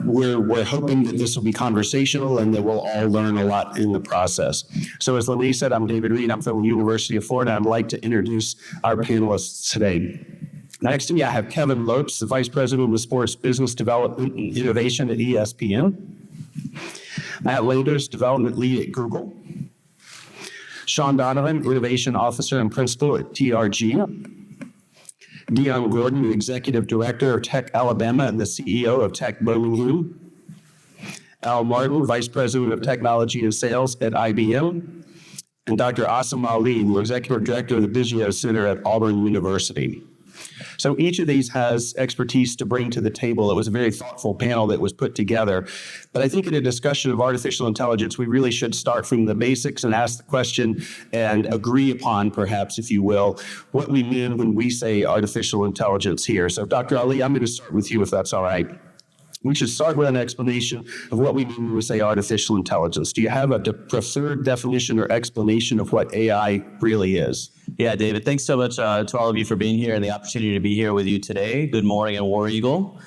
we're hoping that this will be conversational and that we'll all learn a lot in the process. So as Lily said, I'm David Reed. I'm from the University of Florida. I'd like to introduce our panelists today. Next to me, I have Kevin Lopes, the Vice President of Sports Business Development and Innovation at ESPN. Matt Landers, Development Lead at Google. Sean Donovan, Innovation Officer and Principal at TRG. Deon Gordon, Executive Director of TechAlabama and the CEO of TechBirmingham. Al Martin, Vice President of Technology and Sales at IBM. And Dr. Asim Ali, Executive Director of the Biggio Center at Auburn University. So each of these has expertise to bring to the table. It was a very thoughtful panel that was put together. But I think in a discussion of artificial intelligence, we really should start from the basics and ask the question and agree upon, perhaps, if you will, what we mean when we say artificial intelligence here. So Dr. Ali, I'm going to start with you if that's all right. We should start with an explanation of what we mean when we say artificial intelligence. Do you have a preferred definition or explanation of what AI really is? Yeah, David, thanks so much to all of you for being here and the opportunity to be here with you today. Good morning and War Eagle.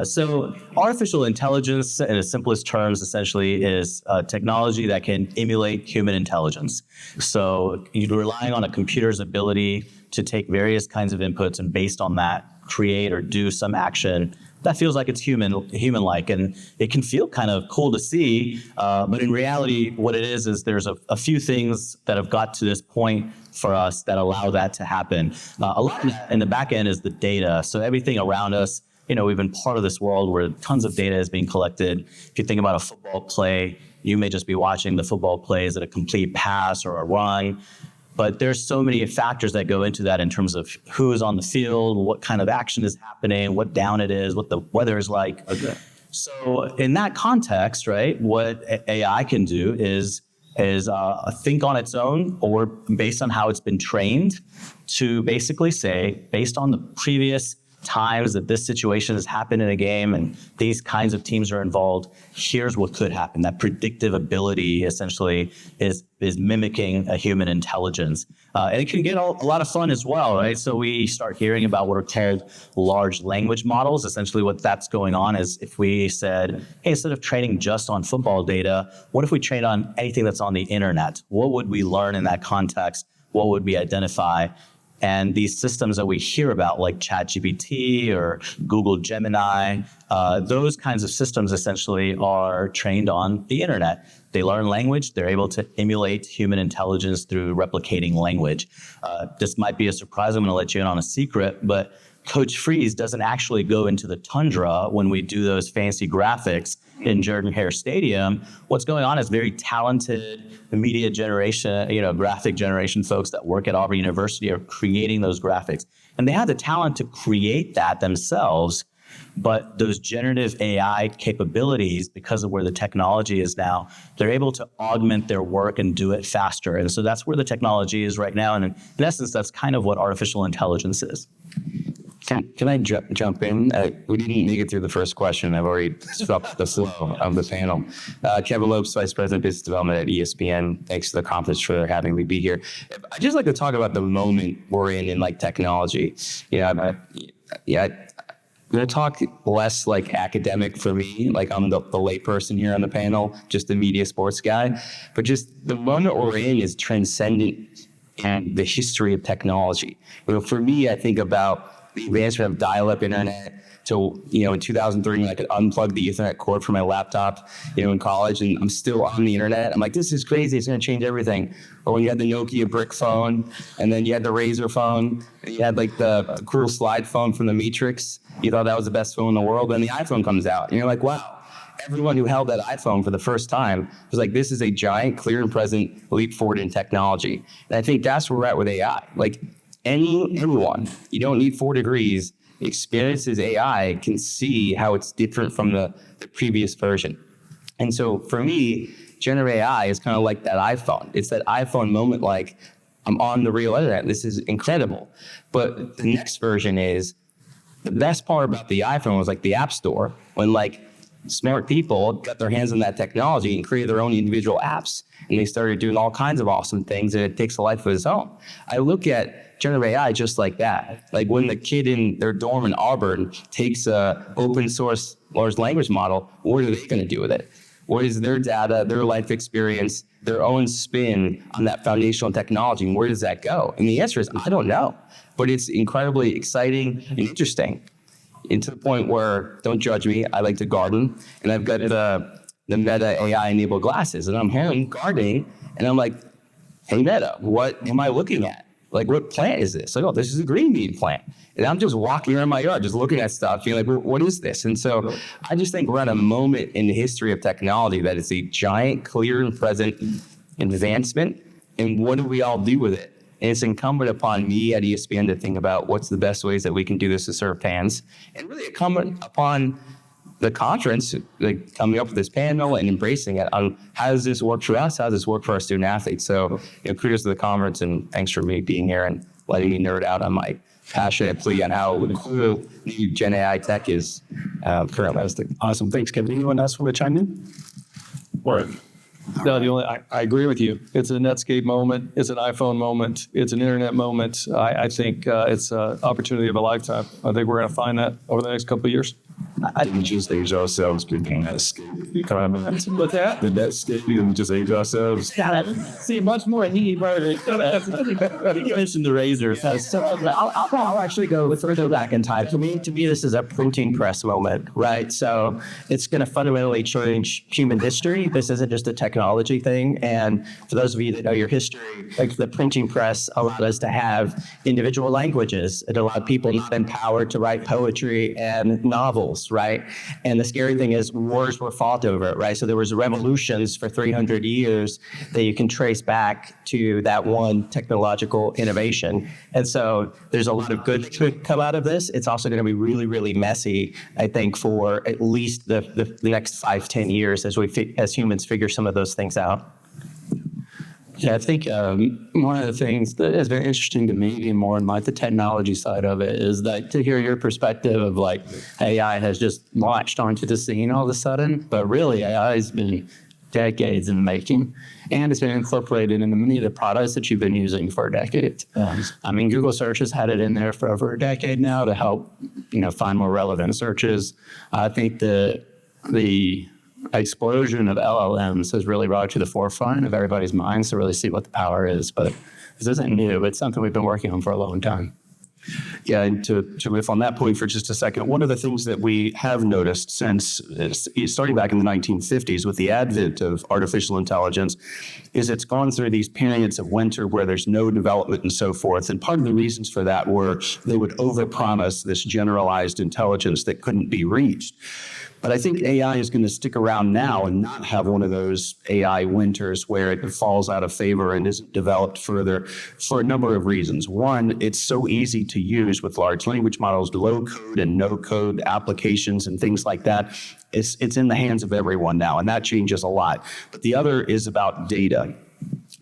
So artificial intelligence, in its simplest terms, essentially is technology that can emulate human intelligence. So you're relying on a computer's ability to take various kinds of inputs and based on that, create or do some action that feels like it's human-like, and it can feel kind of cool to see, but in reality, what it is there's a few things that have got to this point for us that allow that to happen. A lot of that in the back end is the data. So everything around us, we've been part of this world where tons of data is being collected. If you think about a football play, you may just be watching the football play. Is it a complete pass or a run? But there's so many factors that go into that in terms of who is on the field, what kind of action is happening, what down it is, what the weather is like. Okay. So in that context, right, what AI can do is think on its own or based on how it's been trained to basically say, based on the previous times that this situation has happened in a game and these kinds of teams are involved, here's what could happen. That predictive ability essentially is mimicking a human intelligence. And it can get a lot of fun as well, right? So we start hearing about what are called large language models. Essentially what that's going on is if we said, hey, instead of training just on football data, what if we train on anything that's on the internet? What would we learn in that context? What would we identify? And these systems that we hear about, like ChatGPT or Google Gemini, those kinds of systems essentially are trained on the internet. They learn language. They're able to emulate human intelligence through replicating language. This might be a surprise. I'm going to let you in on a secret, but Coach Freeze doesn't actually go into the tundra when we do those fancy graphics in Jordan-Hare Stadium. What's going on is very talented media generation, graphic generation folks that work at Auburn University are creating those graphics. And they have the talent to create that themselves, but those generative AI capabilities, because of where the technology is now, they're able to augment their work and do it faster. And so that's where the technology is right now. And in essence, that's kind of what artificial intelligence is. Can I jump in? We didn't make it through the first question. I've already stopped the flow of the panel. Kevin Lopes, Vice President of Business Development at ESPN. Thanks to the conference for having me be here. I'd just like to talk about the moment we're in like technology. I'm going to talk less like academic for me, like I'm the lay person here on the panel, just the media sports guy. But just the moment we're in is transcendent and the history of technology. For me, I think about the advancement of dial-up internet. So, in 2003, when I could unplug the Ethernet cord from my laptop, in college, and I'm still on the internet. I'm like, this is crazy. It's going to change everything. Or when you had the Nokia brick phone, and then you had the Razor phone, and you had like the cool slide phone from the Matrix. You thought that was the best phone in the world. Then the iPhone comes out, and you're like, wow. Everyone who held that iPhone for the first time was like, this is a giant, clear and present leap forward in technology. And I think that's where we're at with AI. Like anyone, you don't need 4 degrees, experiences AI can see how it's different from the previous version. And so for me, generative AI is kind of like that iPhone. It's that iPhone moment, like I'm on the real internet. This is incredible. But the next version is, the best part about the iPhone was like the App Store, when like smart people got their hands on that technology and created their own individual apps. And they started doing all kinds of awesome things, and it takes a life of its own. I look at generative AI just like that. Like when the kid in their dorm in Auburn takes a open source large language model, what are they going to do with it? What is their data, their life experience, their own spin on that foundational technology, and where does that go? And the answer is, I don't know. But it's incredibly exciting and interesting. And to the point where, don't judge me, I like to garden, and I've got the Meta AI-enabled glasses, and I'm home gardening, and I'm like, hey, Meta, what am I looking at? Like, what plant is this? Like, oh, this is a green bean plant. And I'm just walking around my yard, just looking at stuff, being like, well, what is this? And so I just think we're at a moment in the history of technology that is a giant, clear and present advancement. And what do we all do with it? And it's incumbent upon me at ESPN to think about what's the best ways that we can do this to serve fans. And really incumbent upon the conference, like coming up with this panel and embracing it on how does this work for us? How does this work for our student athletes? So, kudos to the conference, and thanks for me being here and letting me nerd out on my passionate plea on how cool new Gen AI tech is currently. Awesome. Thanks, Kevin. Anyone else want to chime in? Right. No, I agree with you. It's a Netscape moment. It's an iPhone moment. It's an internet moment. I think it's an opportunity of a lifetime. I think we're going to find that over the next couple of years. I think we just age ourselves between Netscape. What's that? The Netscape, and we just age ourselves. See, much more needy, but You mentioned the razor. I'll actually go further back in time. To me, this is a printing press moment, right? So it's going to fundamentally change human history. This isn't just a technology thing. And for those of you that know your history, like the printing press allowed us to have individual languages. It allowed people not empowered to write poetry and novels, right? And the scary thing is wars were fought over it, right? So there was revolutions for 300 years that you can trace back to that one technological innovation. And so there's a lot of good that could come out of this. It's also going to be really, really messy, I think, for at least the next 5-10 years as humans figure some of those things out. Yeah, I think one of the things that is very interesting to me, being more in like the technology side of it, is that to hear your perspective of like AI has just launched onto the scene all of a sudden, but really AI has been decades in the making, and it's been incorporated into many of the products that you've been using for decades. I mean, Google search has had it in there for over a decade now to help, find more relevant searches. I think the explosion of LLMs has really brought it to the forefront of everybody's minds to really see what the power is. But this isn't new. It's something we've been working on for a long time. Yeah, and to riff on that point for just a second, one of the things that we have noticed since starting back in the 1950s with the advent of artificial intelligence is it's gone through these periods of winter where there's no development and so forth. And part of the reasons for that were they would overpromise this generalized intelligence that couldn't be reached. But I think AI is going to stick around now and not have one of those AI winters where it falls out of favor and isn't developed further for a number of reasons. One, it's so easy to use with large language models, low code and no code applications and things like that. It's in the hands of everyone now, and that changes a lot. But the other is about data.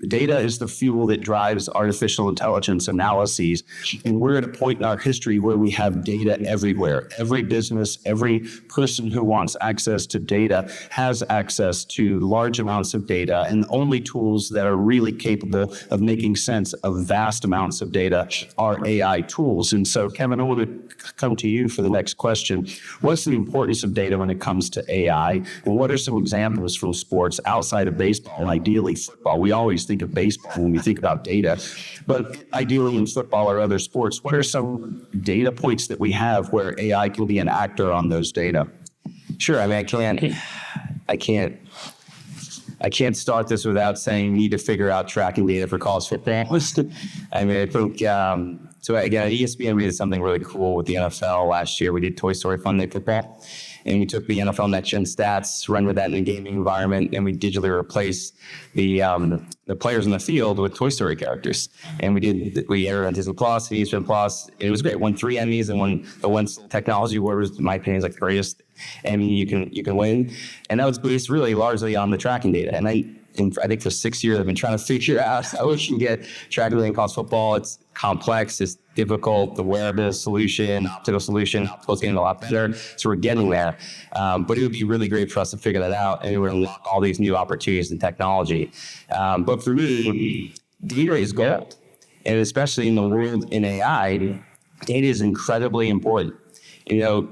Data is the fuel that drives artificial intelligence analyses. And we're at a point in our history where we have data everywhere. Every business, every person who wants access to data has access to large amounts of data. And the only tools that are really capable of making sense of vast amounts of data are AI tools. And so, Kevin, I want to come to you for the next question. What's the importance of data when it comes to AI? And what are some examples from sports outside of baseball and ideally football? We always think of baseball when we think about data, but ideally in football or other sports, what are some data points that we have where AI can be an actor on those data? Sure. I mean, I can't start this without saying we need to figure out tracking data for college football. I mean, I think, so again, at ESPN, we did something really cool with the NFL last year. We did Toy Story Fun Day Football, and we took the NFL Next Gen stats, run with that in a gaming environment, and we digitally replaced the players in the field with Toy Story characters. And we aired on Disney Plus, ESPN Plus. It was great. Won 3 Emmys and won the one technology award was, in my opinion, is like the greatest Emmy you can win. And that was based really largely on the tracking data. And and I think for 6 years, I've been trying to figure out how we can get track everything across football. It's complex, it's difficult. The wearable solution, optical solution, optical's getting a lot better. So we're getting there. But it would be really great for us to figure that out, and it would unlock all these new opportunities in technology. But for me, data is gold. And especially in the world in AI, data is incredibly important. You know,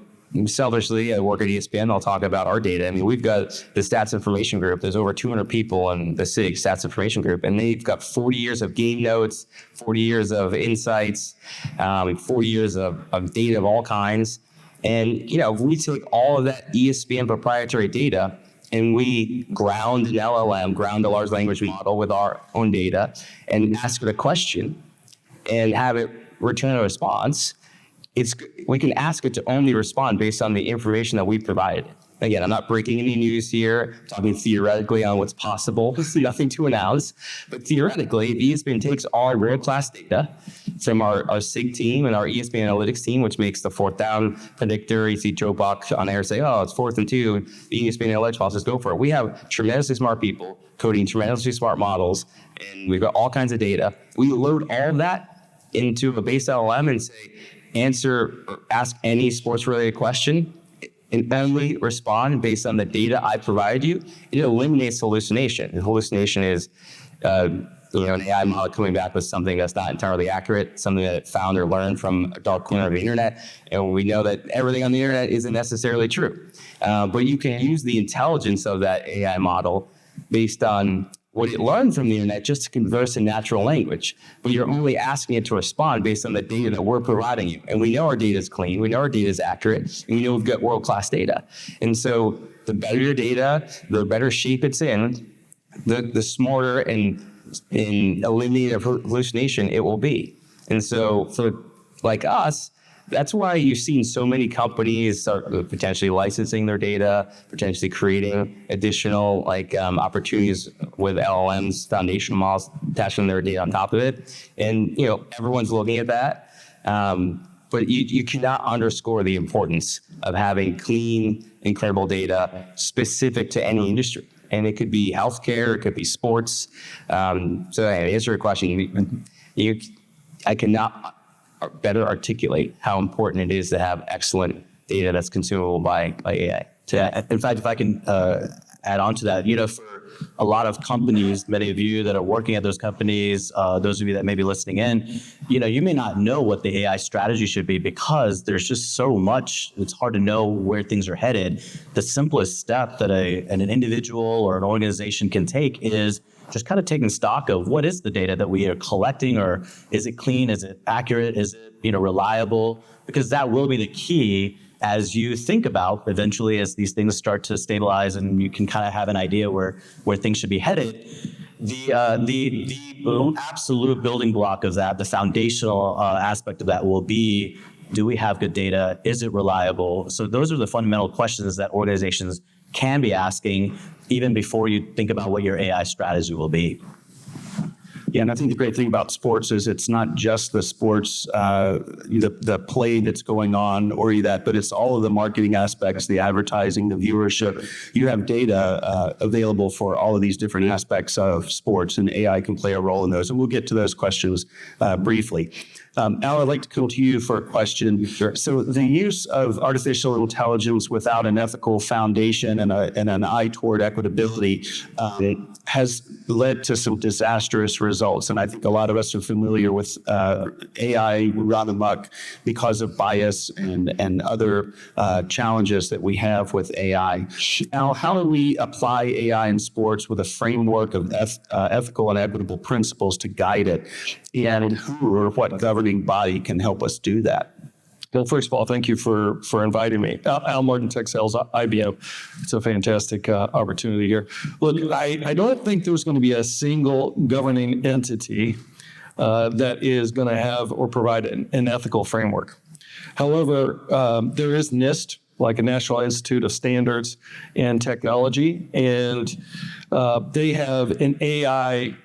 selfishly, I work at ESPN, I'll talk about our data. I mean, we've got the stats information group. There's over 200 people in the SIG stats information group, and they've got 40 years of game notes, 40 years of insights, 40 years of data of all kinds. And, you know, if we take all of that ESPN proprietary data and we ground an LLM, ground a large language model with our own data, and ask it a question and have it return a response, we can ask it to only respond based on the information that we provided. Again, I'm not breaking any news here, I'm talking theoretically on what's possible. Nothing to announce. But theoretically, if ESPN takes our world-class data from our SIG team and our ESPN analytics team, which makes the fourth down predictor, you see Joe Buck on air say, oh, it's 4th and 2, the ESPN analytics process, go for it. We have tremendously smart people coding tremendously smart models, and we've got all kinds of data. We load all of that into a base LLM and say, answer or ask any sports-related question, and only respond based on the data I provide you. It eliminates hallucination. And hallucination is an AI model coming back with something that's not entirely accurate, something that it found or learned from a dark corner of the internet. And we know that everything on the internet isn't necessarily true. But you can use the intelligence of that AI model based on what it learned from the internet just to converse in natural language. But you're only asking it to respond based on the data that we're providing you. And we know our data is clean, we know our data is accurate, and we know we've got world-class data. And so the better your data, the better shape it's in, the smarter and eliminating hallucination it will be. And so for like us, that's why you've seen so many companies start potentially licensing their data, potentially creating additional opportunities with LLMs, foundational models, attaching their data on top of it. And everyone's looking at that. But you cannot underscore the importance of having clean, incredible data specific to any industry. And it could be healthcare, it could be sports. So to answer your question, I cannot better articulate how important it is to have excellent data that's consumable by AI. In fact, if I can add on to that, for a lot of companies, many of you that are working at those companies, those of you that may be listening in, you may not know what the AI strategy should be because there's just so much, it's hard to know where things are headed. The simplest step that an individual or an organization can take is just kind of taking stock of what is the data that we are collecting, or is it clean, is it accurate, is it reliable? Because that will be the key as you think about eventually as these things start to stabilize and you can kind of have an idea where things should be headed. The absolute building block of that, the foundational aspect of that will be, do we have good data? Is it reliable? So those are the fundamental questions that organizations can be asking even before you think about what your AI strategy will be. Yeah, and I think the great thing about sports is it's not just the sports, the play that's going on or that, but it's all of the marketing aspects, the advertising, the viewership. You have data available for all of these different aspects of sports, and AI can play a role in those. And we'll get to those questions briefly. Al, I'd like to come to you for a question. Sure. So the use of artificial intelligence without an ethical foundation and an eye toward equitability has led to some disastrous results. And I think a lot of us are familiar with AI run amok because of bias and other challenges that we have with AI. Al, how do we apply AI in sports with a framework of ethical and equitable principles to guide it? And who or what governing body can help us do that? Well, first of all, thank you for inviting me. Al Martin, Tech Sales, IBM. It's a fantastic opportunity here. Look, I don't think there's going to be a single governing entity that is going to have or provide an ethical framework. However, there is NIST, like a National Institute of Standards and Technology, and they have an AI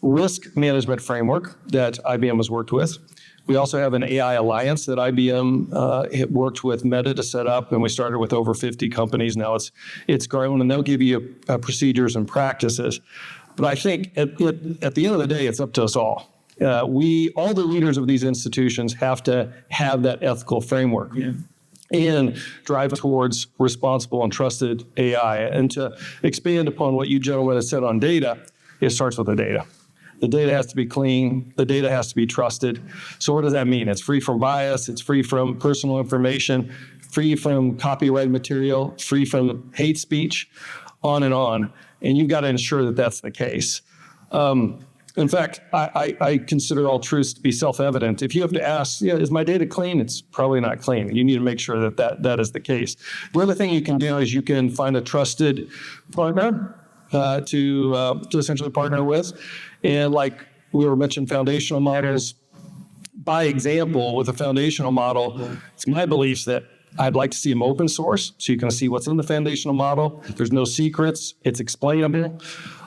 risk management framework that IBM has worked with. We also have an AI alliance that IBM had worked with Meta to set up, and we started with over 50 companies. Now it's grown, and they'll give you procedures and practices. But I think at the end of the day, it's up to us all. All the leaders of these institutions have to have that ethical framework. And drive towards responsible and trusted AI. And to expand upon what you gentlemen have said on data, it starts with the data. The data has to be clean. The data has to be trusted. So what does that mean? It's free from bias. It's free from personal information, free from copyright material, free from hate speech, on and on. And you've got to ensure that that's the case. In fact, I consider all truths to be self-evident. If you have to ask, is my data clean? It's probably not clean. You need to make sure that is the case. The other thing you can do is you can find a trusted partner to essentially partner with. And like we were mentioning foundational models, by example, with a foundational model, it's my belief that I'd like to see them open source so you can see what's in the foundational model. There's no secrets. It's explainable.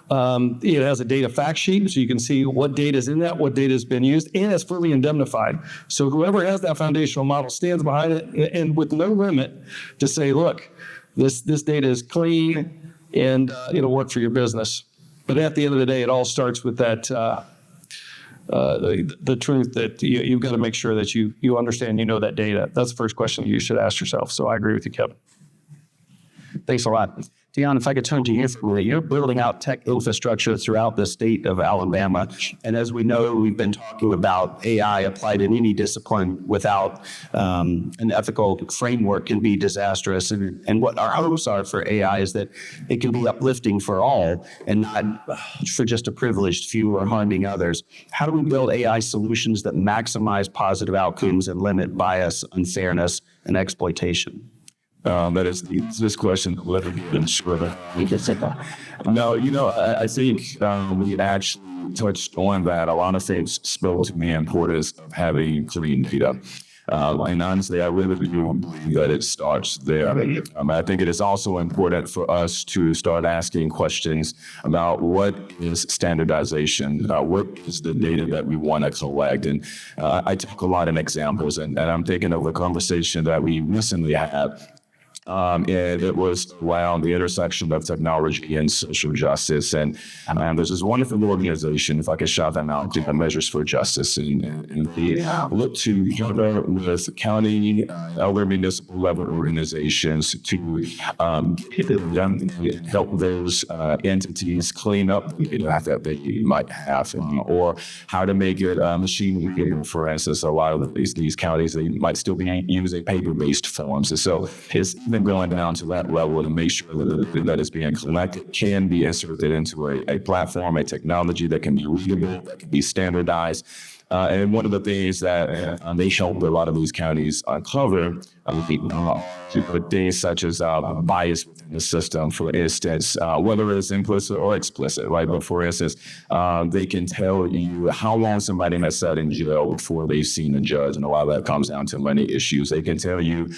It has a data fact sheet so you can see what data is in that, what data has been used, and it's fully indemnified. So whoever has that foundational model stands behind it and with no limit to say, look, this data is clean and it'll work for your business. But at the end of the day, it all starts with that the truth that you've got to make sure that you understand, that data. That's the first question you should ask yourself. So I agree with you, Kevin. Thanks a lot. Deon, if I could turn to you for a minute. You're building out tech infrastructure throughout the state of Alabama. And as we know, we've been talking about AI applied in any discipline without an ethical framework can be disastrous. And what our hopes are for AI is that it can be uplifting for all and not for just a privileged few or harming others. How do we build AI solutions that maximize positive outcomes and limit bias, unfairness, and exploitation? That is this question. Let me get shorter. No, I think we actually touched on that. A lot of things spoke to the importance of having clean data. And honestly, I really do believe that it starts there. I think it is also important for us to start asking questions about what is standardization, what is the data that we want to collect. And I talk a lot in examples, and I'm thinking of a conversation that we recently had. And it was around the intersection of technology and social justice. And there's this wonderful organization, if I could shout them out, Measures for Justice. And they look to partner with county, other municipal level organizations to help those entities clean up the data that they might have, or how to make it machine readable. For instance, a lot of these counties, they might still be using paper-based forms. And so it's going down to that level to make sure that is being collected can be inserted into a platform, a technology that can be readable, that can be standardized. And one of the things that they help a lot of these counties uncover things such as bias within the system, for instance, whether it's implicit or explicit, right? But for instance, they can tell you how long somebody has sat in jail before they've seen a judge, and a lot of that comes down to money issues. They can tell you,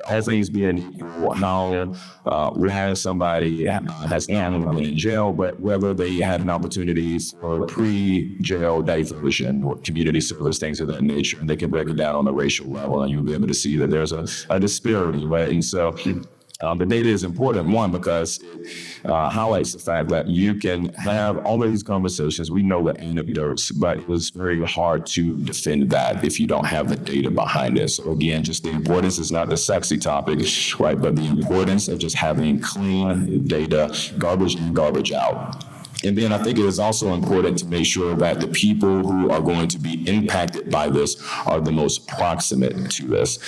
as things being equal, how somebody has been in jail, but whether they had an opportunity for pre-jail diversion or community service, things of that nature, and they can break it down on a racial level, and you'll be able to see that there's a disparity, right? And so the data is important, one, because it highlights the fact that you can have all of these conversations. We know the anecdotes, but it was very hard to defend that if you don't have the data behind it. So again, just the importance is not the sexy topic, right? But the importance of just having clean data, garbage in, garbage out. And then I think it is also important to make sure that the people who are going to be impacted by this are the most proximate to this.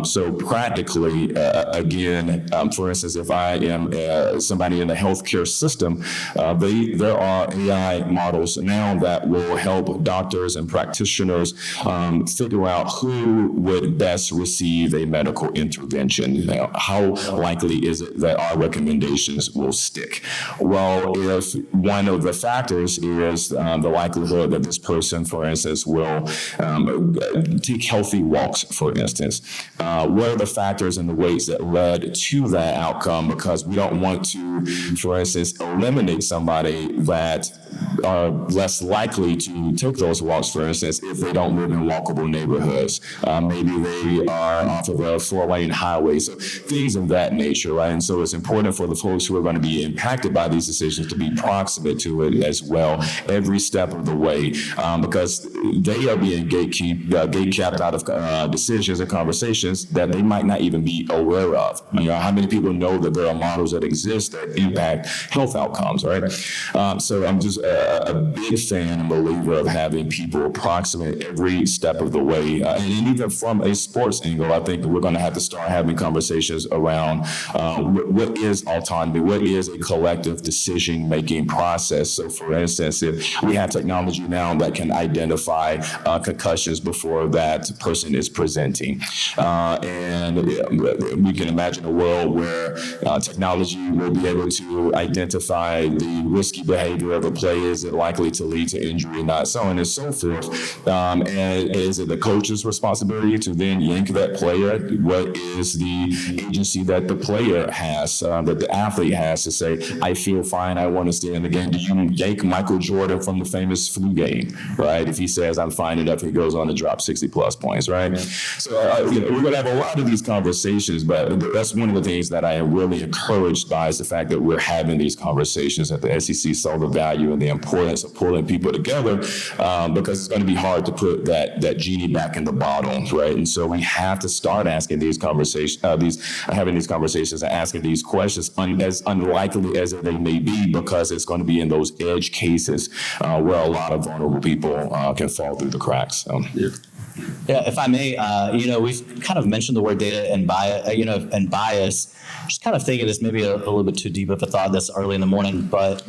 So practically, again, for instance, if I am somebody in the healthcare system, there are AI models now that will help doctors and practitioners figure out who would best receive a medical intervention. How likely is it that our recommendations will stick? Well, if one of the factors is the likelihood that this person, for instance, will take healthy walks, for instance. What are the factors and the weights that led to that outcome? Because we don't want to, for instance, eliminate somebody that are less likely to take those walks, for instance, if they don't live in walkable neighborhoods. Maybe they are off of a 4-lane highway, so things of that nature, right? And so it's important for the folks who are going to be impacted by these decisions to be proximate to it as well, every step of the way, because they are being gatekept out of decisions and conversations that they might not even be aware of. How many people know that there are models that exist that impact health outcomes, right? So I'm just a big fan and believer of having people approximate every step of the way. And even from a sports angle, I think we're going to have to start having conversations around what is autonomy, what is a collective decision-making process. So for instance, if we have technology now that can identify concussions before that person is presenting, and we can imagine a world where technology will be able to identify the risky behavior of a player. Is it likely to lead to injury, not so on and so forth? And is it the coach's responsibility to then yank that player? What is the agency that the player has, that the athlete has to say, I feel fine, I want to stay in the game? Do you yank Michael Jordan from the famous flu game, right? If he says, I'm fine enough, he goes on to drop 60 plus points, right? Yeah. So we're going to have a lot of these conversations, but that's one of the things that I am really encouraged by is the fact that we're having these conversations, that the SEC saw the value and the importance of pulling people together, because it's going to be hard to put that genie back in the bottle, right? And so we have to start asking these conversations, having these conversations and asking these questions, as unlikely as they may be, because it's going to be in those edge cases where a lot of vulnerable people can fall through the cracks. So. Yeah, if I may, we've kind of mentioned the word data and bias. Just kind of thinking this maybe a little bit too deep of a thought this early in the morning, but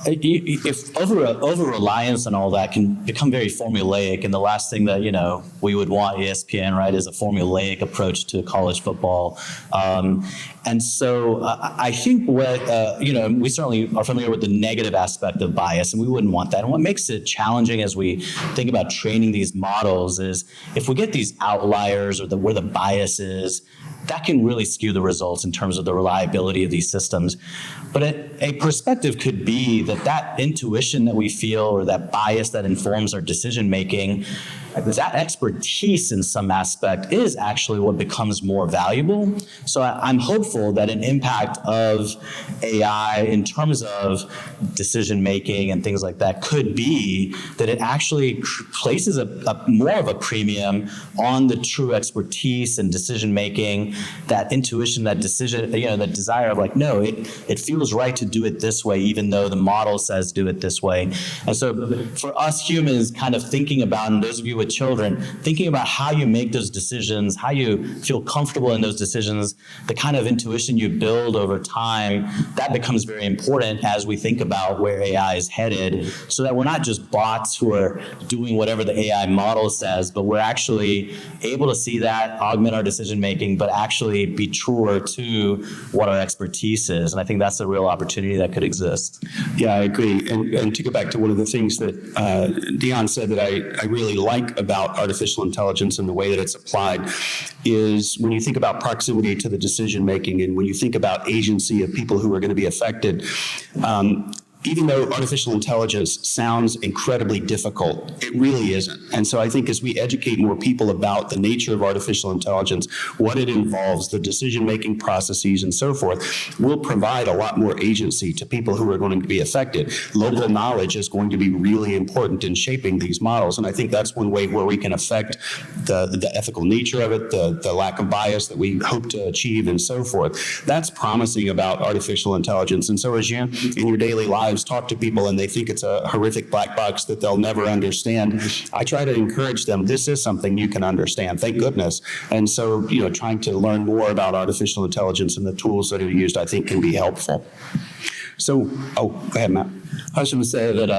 if over reliance on all that can become very formulaic, and the last thing that we would want ESPN, right, is a formulaic approach to college football. And so I think what we certainly are familiar with the negative aspect of bias, and we wouldn't want that. And what makes it challenging as we think about training these models is if we get these outliers or where the bias is, that can really skew the results in terms of the reliability of these systems. But a perspective could be that intuition that we feel, or that bias that informs our decision making, that expertise in some aspect is actually what becomes more valuable. So I'm hopeful that an impact of AI in terms of decision making and things like that could be that it actually places a more of a premium on the true expertise and decision making, that intuition, that decision, that desire of like, no, it feels right to do it this way, even though the model says do it this way. And so for us humans, kind of thinking about, and those of you with children, thinking about how you make those decisions, how you feel comfortable in those decisions, the kind of intuition you build over time, that becomes very important as we think about where AI is headed, so that we're not just bots who are doing whatever the AI model says, but we're actually able to see that, augment our decision making, but actually be truer to what our expertise is. And I think that's a real opportunity that could exist. Yeah, I agree. And to go back to one of the things that Deon said that I really like about artificial intelligence and the way that it's applied is when you think about proximity to the decision making, and when you think about agency of people who are going to be affected, even though artificial intelligence sounds incredibly difficult, it really isn't. And so I think as we educate more people about the nature of artificial intelligence, what it involves, the decision-making processes and so forth, we'll provide a lot more agency to people who are going to be affected. Local knowledge is going to be really important in shaping these models. And I think that's one way where we can affect the ethical nature of it, the lack of bias that we hope to achieve and so forth. That's promising about artificial intelligence. And so as you, in your daily lives, talk to people and they think it's a horrific black box that they'll never understand, I try to encourage them, this is something you can understand, thank goodness. And so, trying to learn more about artificial intelligence and the tools that are used, I think can be helpful. So, go ahead, Matt. I was going to say that,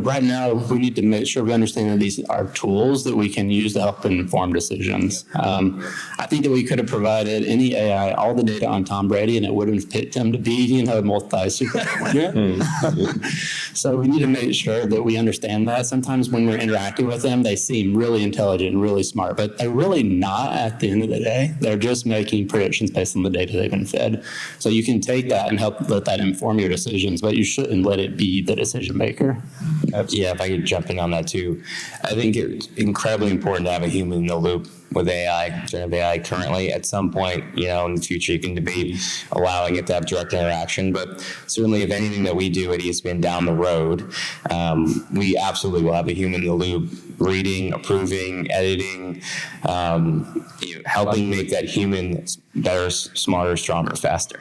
right now we need to make sure we understand that these are tools that we can use to help inform decisions. I think that we could have provided any AI all the data on Tom Brady and it would have picked him to be, multi-Super Bowl winner. So we need to make sure that we understand that. Sometimes when we're interacting with them, they seem really intelligent and really smart, but they're really not at the end of the day. They're just making predictions based on the data they've been fed. So you can take that and help let that inform your decisions, but you shouldn't let it be the decision maker. Yeah, if I could jump in on that too. I think it's incredibly important to have a human in the loop with AI, generative AI currently. At some point, in the future, you can debate allowing it to have direct interaction. But certainly, if anything that we do at ESPN down the road, we absolutely will have a human in the loop, reading, approving, editing, helping make that human better, smarter, stronger, faster.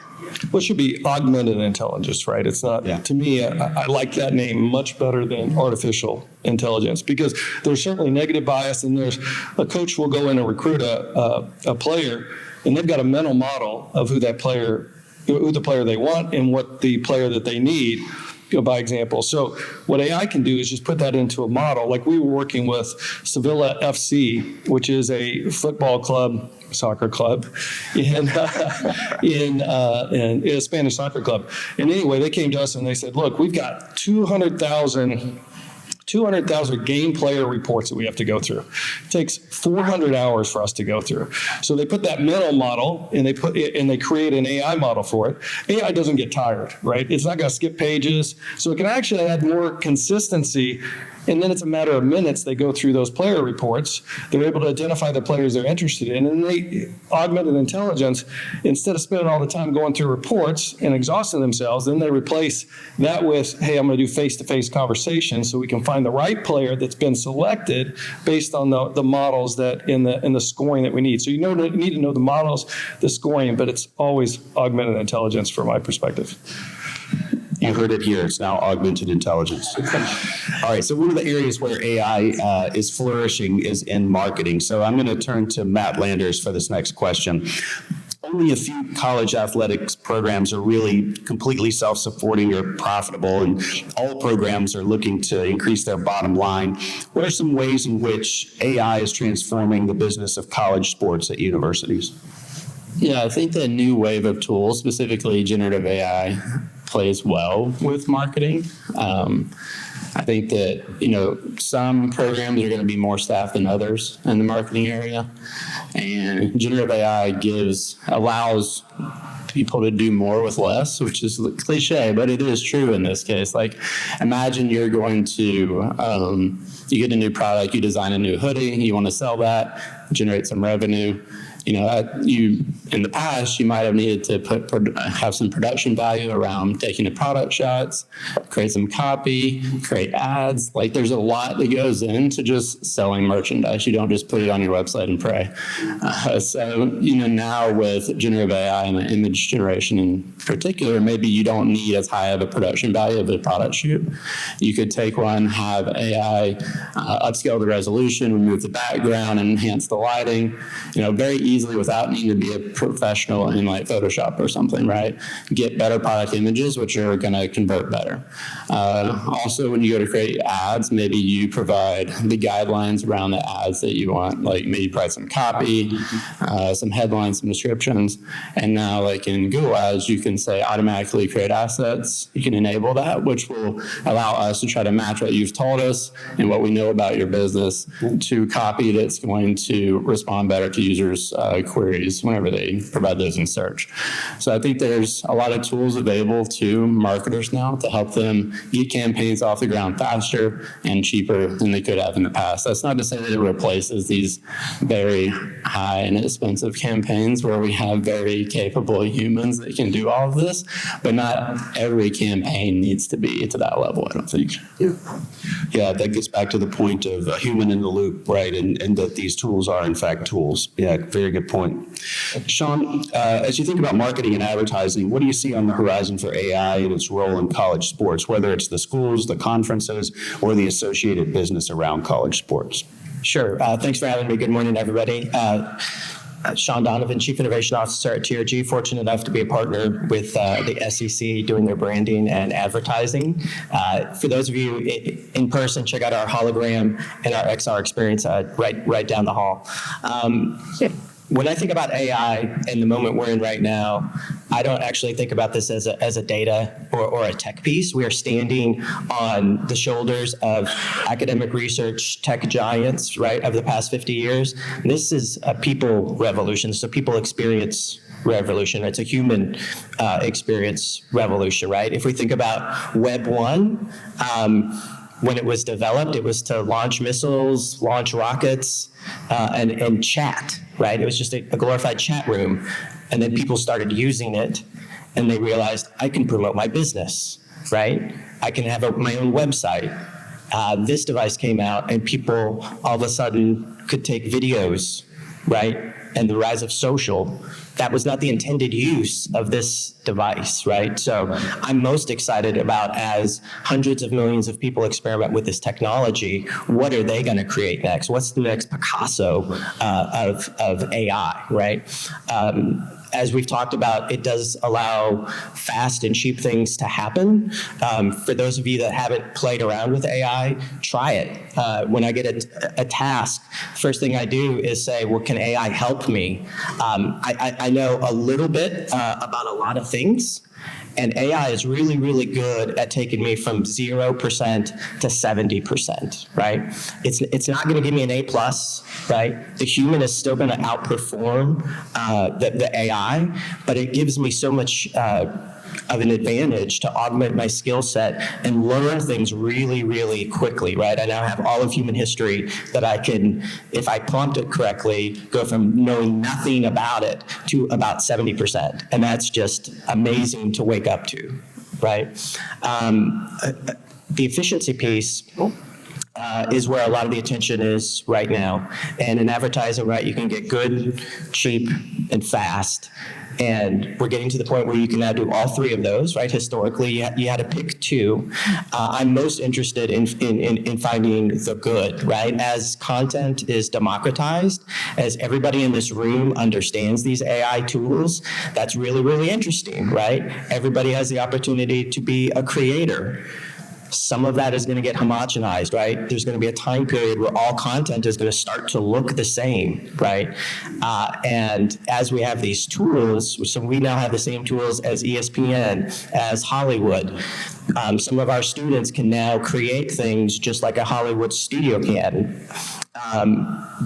Well, it should be augmented intelligence, right? It's not, to me, I like that name much better than artificial intelligence, because there's certainly negative bias, and there's a coach will go in and recruit a player, and they've got a mental model of who the player they want and what the player that they need, by example. So what AI can do is just put that into a model. Like we were working with Sevilla FC, which is a soccer club in a Spanish soccer club. And anyway, they came to us and they said, look, we've got 200,000 game player reports that we have to go through. It takes 400 hours for us to go through. So they put that mental model and they create an AI model for it. AI doesn't get tired, right? It's not going to skip pages. So it can actually add more consistency. And then it's a matter of minutes. They go through those player reports. They're able to identify the players they're interested in. And they augmented intelligence, instead of spending all the time going through reports and exhausting themselves, then they replace that with, hey, I'm going to do face-to-face conversations so we can find the right player that's been selected based on the models that in the scoring that we need. So you need to know the models, the scoring, but it's always augmented intelligence from my perspective. You heard it here. It's now augmented intelligence. All right. So one of the areas where AI is flourishing is in marketing. So I'm going to turn to Matt Landers for this next question. Only a few college athletics programs are really completely self-supporting or profitable, and all programs are looking to increase their bottom line. What are some ways in which AI is transforming the business of college sports at universities? Yeah, I think the new wave of tools, specifically generative AI, plays well with marketing. I think that, some programs are going to be more staffed than others in the marketing area. And generative AI allows people to do more with less, which is cliche, but it is true in this case. Like, imagine you're going to, you get a new product, you design a new hoodie, you want to sell that, generate some revenue. In the past, you might have needed to have some production value around taking the product shots, create some copy, create ads. Like, there's a lot that goes into just selling merchandise. You don't just put it on your website and pray. So now with generative AI and image generation in particular, maybe you don't need as high of a production value of a product shoot. You could take one, have AI upscale the resolution, remove the background, and enhance the lighting, very easily without needing to be a professional in like Photoshop or something, right? Get better product images, which are going to convert better. Also, when you go to create ads, maybe you provide the guidelines around the ads that you want, like maybe provide some copy, some headlines, some descriptions. And now, like in Google Ads, you can say automatically create assets. You can enable that, which will allow us to try to match what you've told us and what we know about your business to copy that's going to respond better to users' queries whenever they provide those in search. So I think there's a lot of tools available to marketers now to help them get campaigns off the ground faster and cheaper than they could have in the past. That's not to say that it replaces these very high and expensive campaigns where we have very capable humans that can do all of this, but not every campaign needs to be to that level, I don't think. Yeah, that gets back to the point of a human in the loop, right? And that these tools are, in fact, tools. Yeah, very good point. Sean, as you think about marketing and advertising, what do you see on the horizon for AI and its role in college sports, whether it's the schools, the conferences, or the associated business around college sports? Sure. Thanks for having me. Good morning, everybody. Sean Donovan, Chief Innovation Officer at TRG, fortunate enough to be a partner with the SEC doing their branding and advertising. For those of you in person, check out our hologram and our XR experience right down the hall. When I think about AI and the moment we're in right now, I don't actually think about this as a data or a tech piece. We are standing on the shoulders of academic research tech giants, right, of the past 50 years. This is a people revolution, so people experience revolution. It's a human experience revolution, right? If we think about Web 1, when it was developed, it was to launch missiles, launch rockets, and chat, right? It was just a glorified chat room. And then people started using it, and they realized, I can promote my business, right? I can have my own website. This device came out, and people all of a sudden could take videos, right? And the rise of social, that was not the intended use of this device, right? So I'm most excited about, as hundreds of millions of people experiment with this technology, what are they going to create next? What's the next Picasso of AI, right? As we've talked about, it does allow fast and cheap things to happen. For those of you that haven't played around with AI, try it. When I get a task, first thing I do is say, well, can AI help me? I know a little bit about a lot of things, and AI is really, really good at taking me from 0% to 70%, right? It's not going to give me an A+, right? The human is still going to outperform the AI, but it gives me so much of an advantage to augment my skill set and learn things really, really quickly, right? I now have all of human history that I can, if I prompt it correctly, go from knowing nothing about it to about 70%. And that's just amazing to wake up to, right? The efficiency piece is where a lot of the attention is right now. And in advertising, right, you can get good, cheap, and fast. And we're getting to the point where you can now do all three of those, right? Historically, you had to pick two. I'm most interested in finding the good, right? As content is democratized, as everybody in this room understands these AI tools, that's really, really interesting, right? Everybody has the opportunity to be a creator. Some of that is going to get homogenized, right? There's going to be a time period where all content is going to start to look the same, right? And as we have these tools, so we now have the same tools as ESPN, as Hollywood. Some of our students can now create things just like a Hollywood studio can.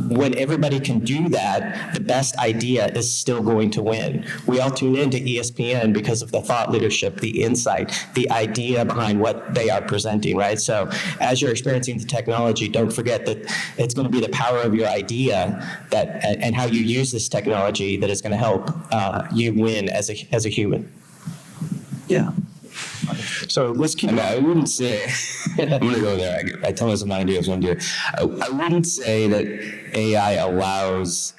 When everybody can do that, the best idea is still going to win. We all tune into ESPN because of the thought leadership, the insight, the idea behind what they are presenting, right? So as you're experiencing the technology, don't forget that it's going to be the power of your idea that and how you use this technology that is going to help you win as a human. Yeah. So let's keep. I wouldn't say. I'm going to go there. I tell myself not to do it. I'm going to do it. I wouldn't say that AI allows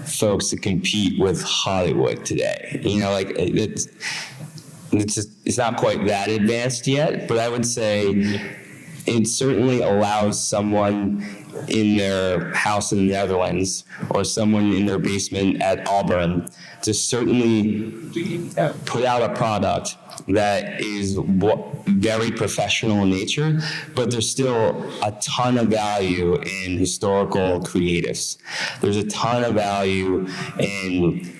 folks to compete with Hollywood today. You know, like it's not quite that advanced yet. But I would say it certainly allows someone in their house in the Netherlands or someone in their basement at Auburn to certainly put out a product that is very professional in nature, but there's still a ton of value in historical creatives. There's a ton of value in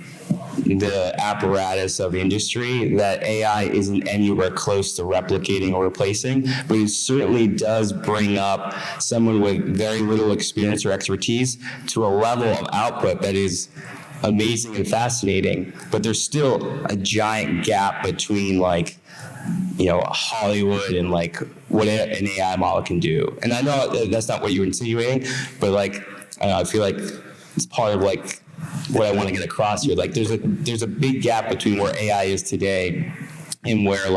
the apparatus of industry that AI isn't anywhere close to replicating or replacing, but it certainly does bring up someone with very little experience or expertise to a level of output that is amazing and fascinating, but there's still a giant gap between Hollywood and what an AI model can do. And I know that's not what you were insinuating, but I feel like it's part of what I want to get across here. There's a big gap between where AI is today and where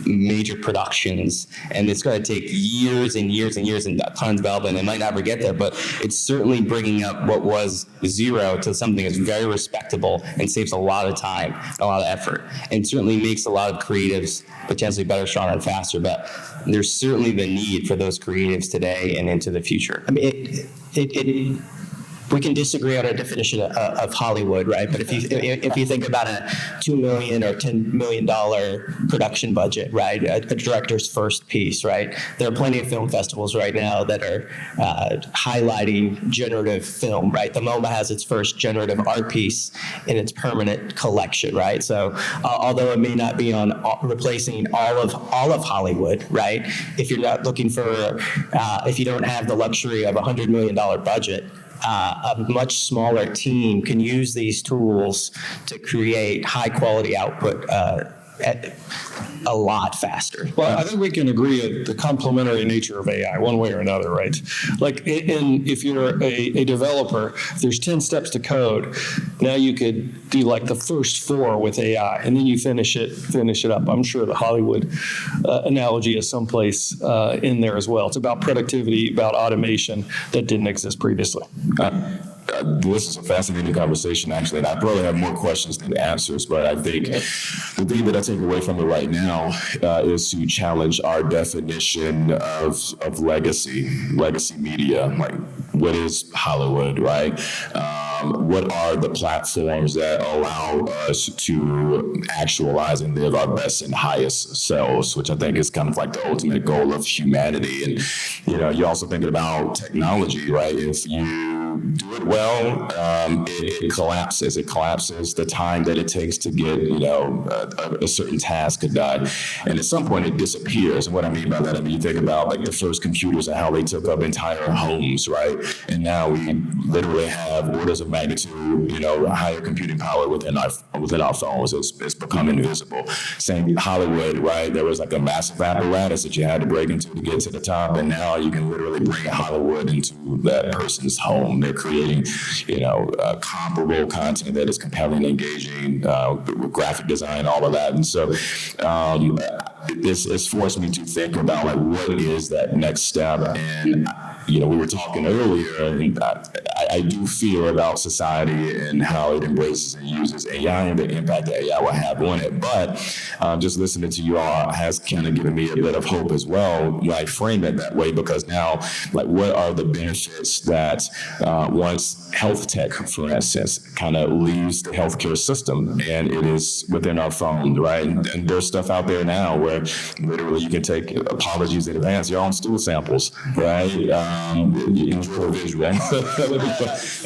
major productions, and it's going to take years and years and years and tons of development. It might never get there, but it's certainly bringing up what was zero to something that's very respectable and saves a lot of time, a lot of effort, and certainly makes a lot of creatives potentially better, stronger, and faster. But there's certainly the need for those creatives today and into the future. I mean, we can disagree on a definition of Hollywood, right? But if you think about a $2 million or $10 million production budget, right? A director's first piece, right? There are plenty of film festivals right now that are highlighting generative film, right? The MoMA has its first generative art piece in its permanent collection, right? So although it may not be on replacing all of Hollywood, right? If you're not looking for, if you don't have the luxury of $100 million budget, a much smaller team can use these tools to create high quality output a lot faster. Well, I think we can agree on the complementary nature of AI one way or another, right? Like if you're a developer, if there's 10 steps to code, now you could do like the first 4 with AI and then you finish it up. I'm sure the Hollywood analogy is someplace in there as well. It's about productivity, about automation that didn't exist previously. This is a fascinating conversation, actually, and I probably have more questions than answers, but I think the thing that I take away from it right now is to challenge our definition of legacy media. Like, what is Hollywood, right? What are the platforms that allow us to actualize and live our best and highest selves, which I think is kind of like the ultimate goal of humanity. And, you're also thinking about technology, right? If you do it well, it collapses. It collapses the time that it takes to get, a certain task done. And at some point it disappears. And what I mean by that, you think about like the first computers and how they took up entire homes, right? And now we literally have orders of magnitude, higher computing power within our phones. It's become invisible. Same with Hollywood, right? There was like a massive apparatus that you had to break into to get to the top. And now you can literally bring Hollywood into that person's home. They're creating, comparable content that is compelling, engaging, graphic design, all of that. And so it's forced me to think about like what is that next step. And we were talking earlier, and I do fear about society and how it embraces and uses AI and the impact that AI will have on it. But just listening to you all has kind of given me a bit of hope as well when I frame it that way, because now, like, what are the benefits that once health tech, for instance, kind of leaves the healthcare system and it is within our phone, right? And there's stuff out there now where literally you can take, apologies in advance, your own stool samples, right? Enjoy the visual,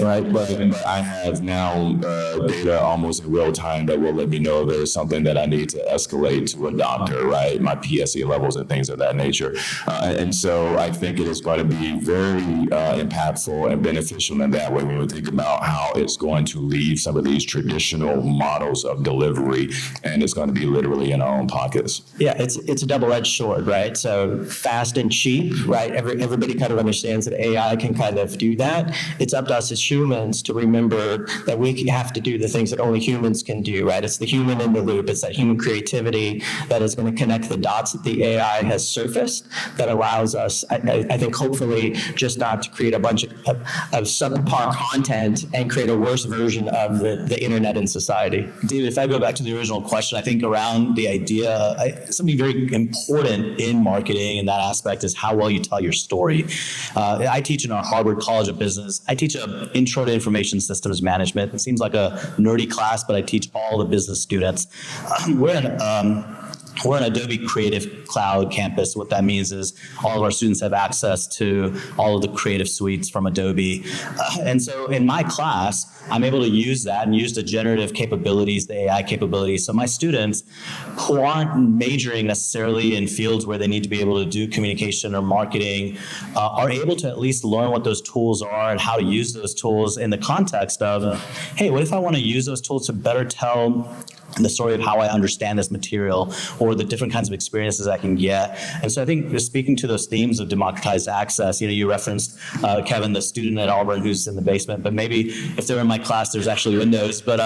right? But I have now data almost in real time that will let me know there's something that I need to escalate to a doctor, right? My PSA levels and things of that nature. And so I think it is going to be very impactful and beneficial in that way when we think about how it's going to leave some of these traditional models of delivery, and it's going to be literally in our own pockets. Yeah, it's a double-edged sword, right? So fast and cheap, right? Everybody kind of understands that AI can kind of do that. It's up to us as humans to remember that we have to do the things that only humans can do, right? It's the human in the loop. It's that human creativity that is going to connect the dots that the AI has surfaced that allows us, I think, hopefully, just not to create a bunch of subpar content and create a worse version of the internet in society. David, if I go back to the original question, I think around the idea, something very important in marketing in that aspect is how well you tell your story. I teach in our Harvard College of Business. I teach an intro to information systems management. It seems like a nerdy class, but I teach all the business students. We're an Adobe Creative Cloud campus. What that means is all of our students have access to all of the creative suites from Adobe. And so in my class, I'm able to use that and use the generative capabilities, the AI capabilities. So my students who aren't majoring necessarily in fields where they need to be able to do communication or marketing are able to at least learn what those tools are and how to use those tools in the context of, hey, what if I want to use those tools to better tell the story of how I understand this material or the different kinds of experiences I can get. And so I think just speaking to those themes of democratized access, you referenced Kevin, the student at Auburn who's in the basement, but maybe if they're in my class, there's actually windows, but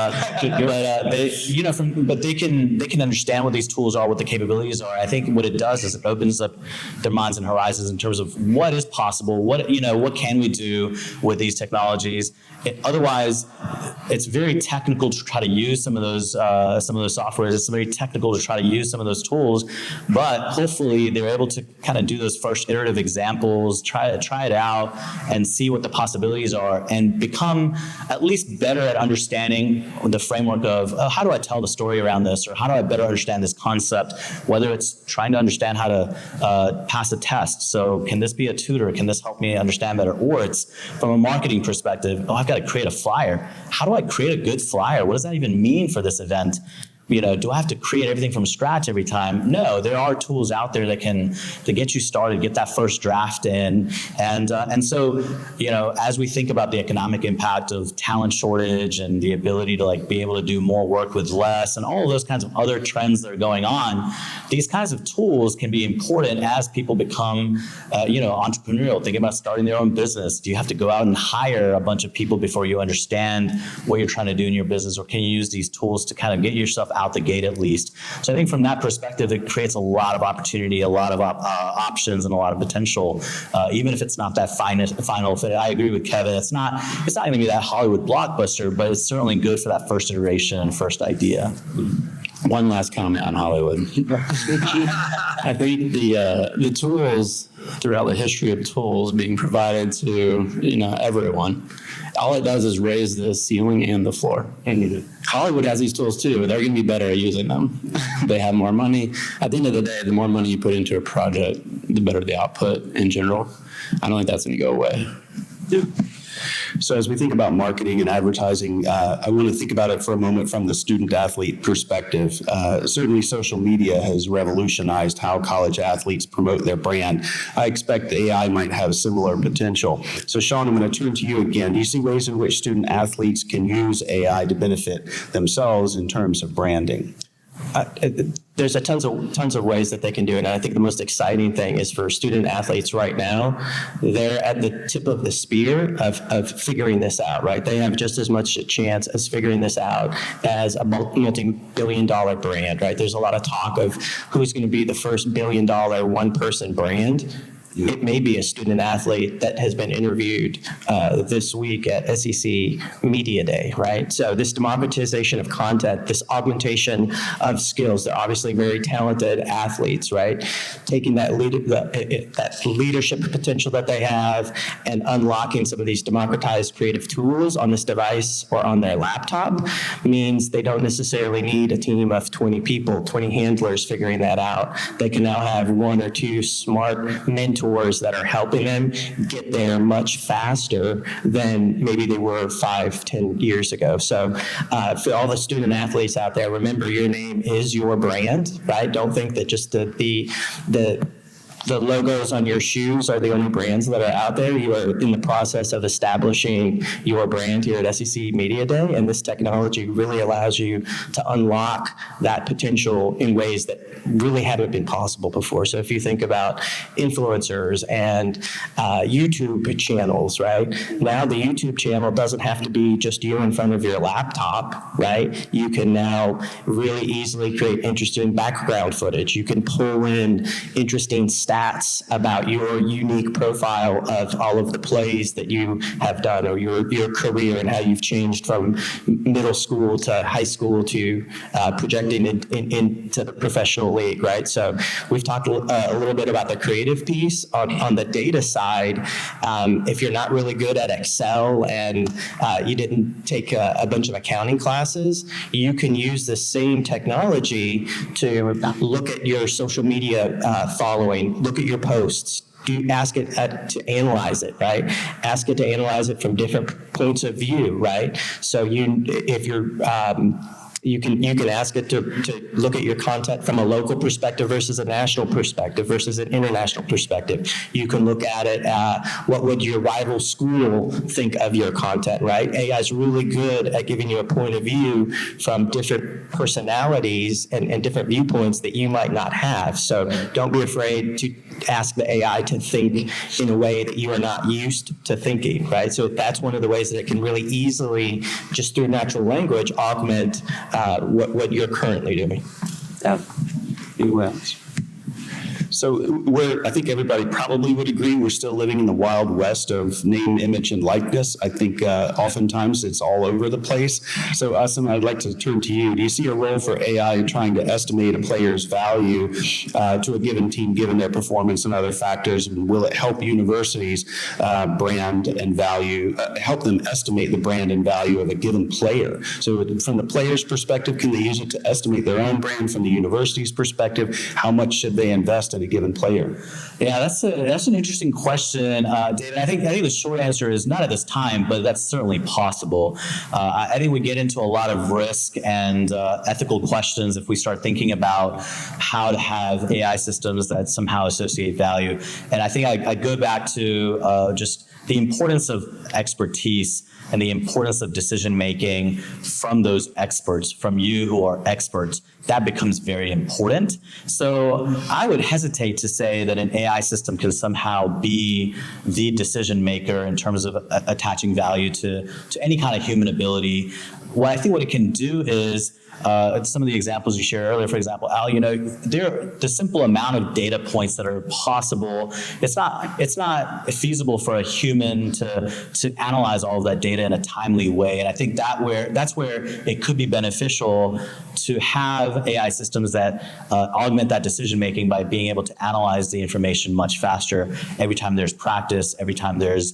they can understand what these tools are, what the capabilities are. I think what it does is it opens up their minds and horizons in terms of what is possible, what can we do with these technologies. Otherwise, it's very technical to try to use some of those softwares. It's very technical to try to use some of those tools, but hopefully they're able to kind of do those first iterative examples, try it out, and see what the possibilities are, and become at least better at understanding the framework of how do I tell the story around this, or how do I better understand this concept, whether it's trying to understand how to pass a test. So can this be a tutor? Can this help me understand better? Or it's from a marketing perspective, I've got to create a flyer. How do I create a good flyer? What does that even mean for this event? do I have to create everything from scratch every time? No, there are tools out there that get you started, get that first draft in. And so, as we think about the economic impact of talent shortage and the ability to be able to do more work with less and all of those kinds of other trends that are going on, these kinds of tools can be important as people become, entrepreneurial, thinking about starting their own business. Do you have to go out and hire a bunch of people before you understand what you're trying to do in your business, or can you use these tools to kind of get yourself out the gate at least? So I think from that perspective, it creates a lot of opportunity, a lot of options, and a lot of potential, even if it's not that final fit. I agree with Kevin. It's not going to be that Hollywood blockbuster, but it's certainly good for that first iteration and first idea. One last comment on Hollywood. I think the tools throughout the history of tools being provided to everyone, all it does is raise the ceiling and the floor. And Hollywood has these tools too. They're going to be better at using them. They have more money. At the end of the day, the more money you put into a project, the better the output in general. I don't think that's going to go away. So as we think about marketing and advertising, I want to think about it for a moment from the student-athlete perspective. Certainly social media has revolutionized how college athletes promote their brand. I expect AI might have similar potential. So Sean, I'm going to turn to you again. Do you see ways in which student-athletes can use AI to benefit themselves in terms of branding? There's tons of ways that they can do it. And I think the most exciting thing is for student athletes right now, they're at the tip of the spear of figuring this out, right? They have just as much a chance as figuring this out as a multi-billion-dollar brand, right? There's a lot of talk of who's going to be the first billion-dollar one-person brand. It may be a student athlete that has been interviewed this week at SEC Media Day, right? So this democratization of content, this augmentation of skills, they're obviously very talented athletes, right? Taking that leadership potential that they have and unlocking some of these democratized creative tools on this device or on their laptop means they don't necessarily need a team of 20 people, 20 handlers figuring that out. They can now have one or two smart mentors that are helping them get there much faster than maybe they were 5-10 years ago. So for all the student athletes out there, remember your name is your brand, right? Don't think that just the logos on your shoes are the only brands that are out there. You are in the process of establishing your brand here at SEC Media Day, and this technology really allows you to unlock that potential in ways that really haven't been possible before. So if you think about influencers and YouTube channels, right? Now the YouTube channel doesn't have to be just you in front of your laptop, right? You can now really easily create interesting background footage. You can pull in interesting stats about your unique profile of all of the plays that you have done, or your career and how you've changed from middle school to high school to projecting into the professional league, right? So we've talked a little bit about the creative piece. On the data side, if you're not really good at Excel and you didn't take a bunch of accounting classes, you can use the same technology to look at your social media following, look at your posts, ask it to analyze it, right? Ask it to analyze it from different points of view, right? So if you're you can ask it to look at your content from a local perspective versus a national perspective versus an international perspective. You can look at it, what would your rival school think of your content, right? AI is really good at giving you a point of view from different personalities and different viewpoints that you might not have. So don't be afraid to ask the AI to think in a way that you are not used to thinking, right? So that's one of the ways that it can really easily, just through natural language, augment what you're currently doing. So I think everybody probably would agree we're still living in the wild west of name, image, and likeness. I think oftentimes it's all over the place. So Asim, I'd like to turn to you. Do you see a role for AI in trying to estimate a player's value to a given team, given their performance and other factors? And will it help universities brand and value, help them estimate the brand and value of a given player? So from the player's perspective, can they use it to estimate their own brand? From the university's perspective, how much should they invest in any given player? Yeah, that's an interesting question, David. I think the short answer is not at this time, but that's certainly possible. I think we get into a lot of risk and ethical questions if we start thinking about how to have AI systems that somehow associate value. And I think I go back to just the importance of expertise and the importance of decision making from those experts, from you who are experts. That becomes very important. So I would hesitate to say that an AI system can somehow be the decision maker in terms of attaching value to any kind of human ability. What it can do is some of the examples you shared earlier, for example, Al, the simple amount of data points that are possible, it's not feasible for a human to analyze all of that data in a timely way. And I think that's where it could be beneficial to have AI systems that augment that decision making by being able to analyze the information much faster every time there's practice, every time there's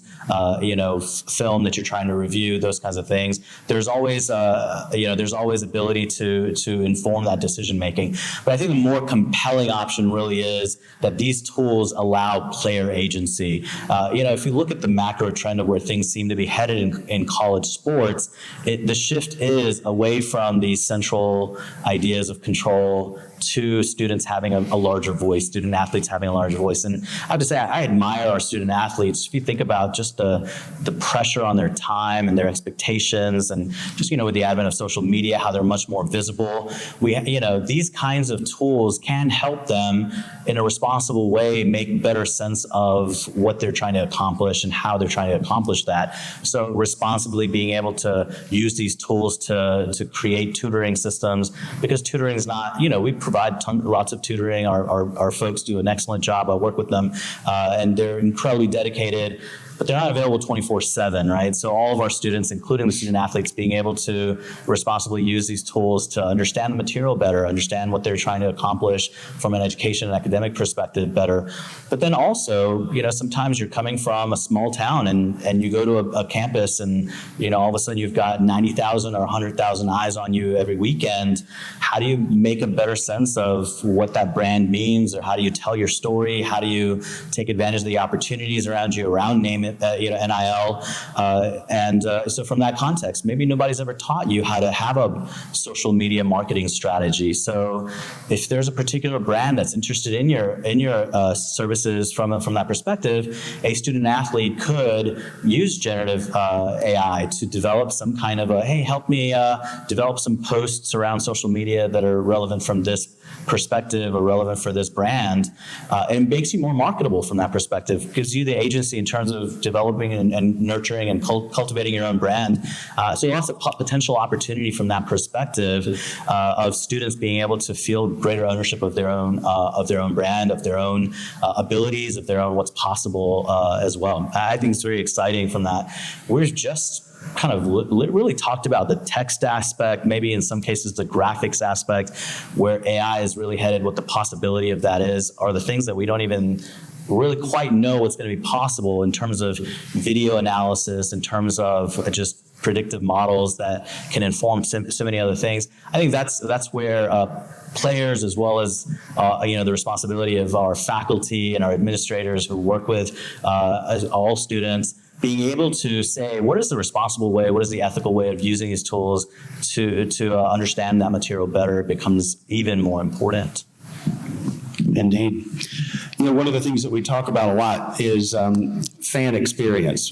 film that you're trying to review, those kinds of things. There's always ability to inform that decision making. But I think the more compelling option really is that these tools allow player agency. If you look at the macro trend of where things seem to be headed in college sports, the shift is away from these central ideas of control to students having a larger voice, student athletes having a larger voice. And I have to say, I admire our student athletes. If you think about just the pressure on their time and their expectations, and just, with the advent of social media, how they're much more visible. These kinds of tools can help them in a responsible way make better sense of what they're trying to accomplish and how they're trying to accomplish that. So responsibly being able to use these tools to create tutoring systems, because tutoring is not, we provide lots of tutoring. Our folks do an excellent job. I work with them, and they're incredibly dedicated, but they're not available 24/7, right? So all of our students, including the student athletes, being able to responsibly use these tools to understand the material better, understand what they're trying to accomplish from an education and academic perspective better. But then also, sometimes you're coming from a small town and you go to a campus and, all of a sudden you've got 90,000 or 100,000 eyes on you every weekend. How do you make a better sense of what that brand means, or how do you tell your story? How do you take advantage of the opportunities around you, around name NIL, so from that context, maybe nobody's ever taught you how to have a social media marketing strategy. So if there's a particular brand that's interested in your services from that perspective, a student athlete could use generative AI to develop some kind of hey, help me develop some posts around social media that are relevant from this perspective or relevant for this brand, and makes you more marketable from that perspective, gives you the agency in terms of developing and nurturing and cultivating your own brand. So lots of potential opportunity from that perspective of students being able to feel greater ownership of their own brand, of their own abilities, of their own what's possible as well. I think it's very exciting from that. We're just kind of really talked about the text aspect, maybe in some cases the graphics aspect, where AI is really headed. What the possibility of that are the things that we don't even really quite know what's going to be possible in terms of video analysis, in terms of just predictive models that can inform so many other things. I think that's where players, as well as the responsibility of our faculty and our administrators who work with all students, being able to say, what is the responsible way, what is the ethical way of using these tools to understand that material better becomes even more important. Indeed. One of the things that we talk about a lot is fan experience.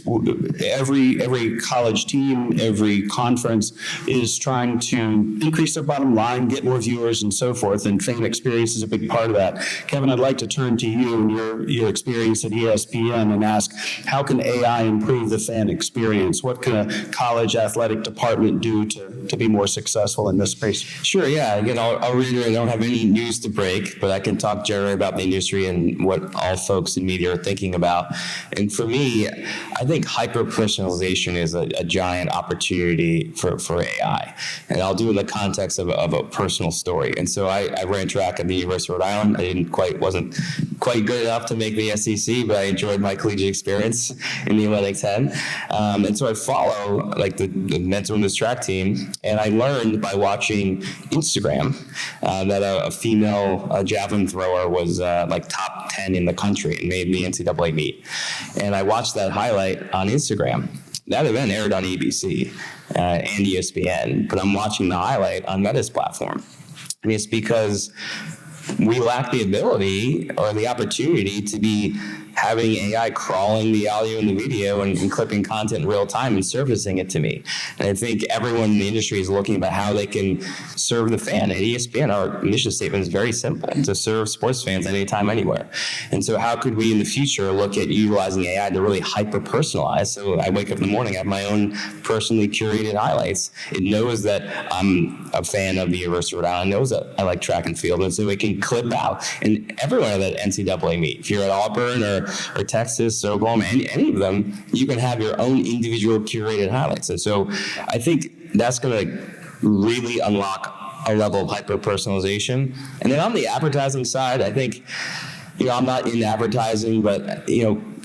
Every college team, every conference is trying to increase their bottom line, get more viewers, and so forth, and fan experience is a big part of that. Kevin, I'd like to turn to you and your experience at ESPN and ask, how can AI improve the fan experience? What can a college athletic department do to be more successful in this space? Sure, yeah. Again, I'll reiterate, I don't have any news to break, but I can talk generally about the industry and what all folks in media are thinking about. And for for me, I think hyper-personalization is a giant opportunity for AI. And I'll do it in the context of a personal story. And so I ran track at the University of Rhode Island. Wasn't quite good enough to make the SEC, but I enjoyed my collegiate experience in the Athletics 10. And so I follow like the men's women's track team, and I learned by watching Instagram that a female javelin thrower was like top 10 in the country and made the NCAA meet. And I watched that highlight on Instagram. That event aired on ABC and ESPN, but I'm watching the highlight on Meta's platform. And it's because we lack the ability or the opportunity to be having AI crawling the audio and the video and clipping content in real time and surfacing it to me. And I think everyone in the industry is looking about how they can serve the fan. At ESPN, our mission statement is very simple: to serve sports fans anytime, anywhere. And so how could we in the future look at utilizing AI to really hyper-personalize? So I wake up in the morning, I have my own personally curated highlights. It knows that I'm a fan of the University of Rhode Island, knows that I like track and field, and so it can clip out. And everyone at that NCAA meet, if you're at Auburn or Texas or Oklahoma, any of them, you can have your own individual curated highlights. And so I think that's going to really unlock a level of hyper-personalization. And then on the advertising side, I think, I'm not in advertising, but,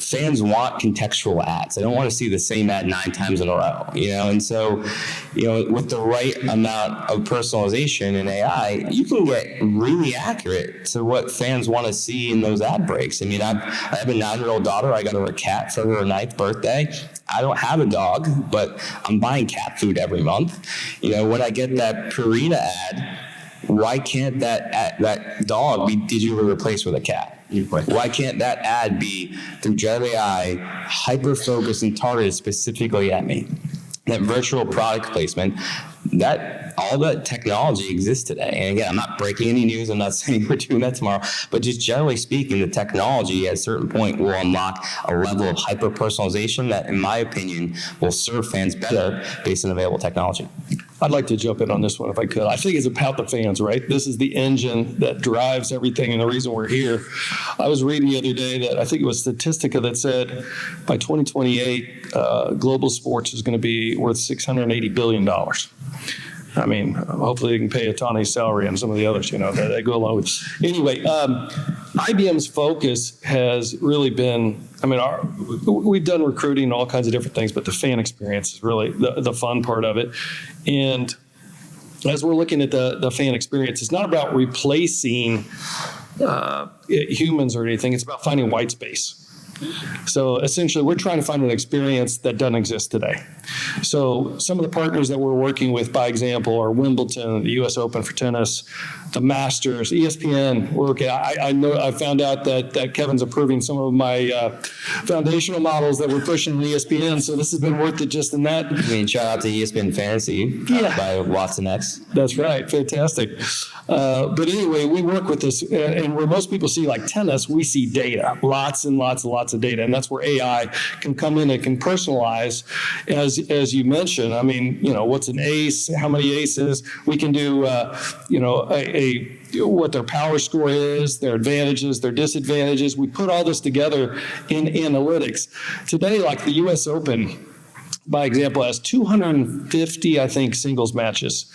fans want contextual ads. They don't want to see the same ad 9 times in a row, And so, with the right amount of personalization in AI, you can get really accurate to what fans want to see in those ad breaks. I mean, I have a 9-year-old daughter. I got her a cat for her 9th birthday. I don't have a dog, but I'm buying cat food every month. When I get that Purina ad, why can't that dog be digitally replaced with a cat? Why can't that ad be, through generative AI, hyper-focused and targeted specifically at me? That virtual product placement, all that technology exists today. And again, I'm not breaking any news. I'm not saying we're doing that tomorrow. But just generally speaking, the technology at a certain point will unlock a level of hyper-personalization that, in my opinion, will serve fans better based on available technology. I'd like to jump in on this one if I could. I think it's about the fans, right? This is the engine that drives everything and the reason we're here. I was reading the other day that I think it was Statistica that said by 2028, global sports is going to be worth $680 billion. I mean, hopefully they can pay Atani's salary and some of the others, that go along with. Anyway, IBM's focus has really been, we've done recruiting and all kinds of different things, but the fan experience is really the fun part of it. And as we're looking at the fan experience, it's not about replacing humans or anything. It's about finding white space. So essentially, we're trying to find an experience that doesn't exist today. So some of the partners that we're working with, by example, are Wimbledon, the U.S. Open for tennis, the Masters, ESPN. I found out that Kevin's approving some of my foundational models that we're pushing in ESPN. So this has been worth it just in that. I mean, shout out to ESPN Fantasy by Watson X. That's right. Fantastic. But anyway, we work with this, and where most people see like tennis, we see data, lots and lots and lots of data, and that's where AI can come in and can personalize, as you mentioned. I mean, what's an ace? How many aces? We can do, what their power score is, their advantages, their disadvantages. We put all this together in analytics. Today, like the U.S. Open, by example, has 250, I think, singles matches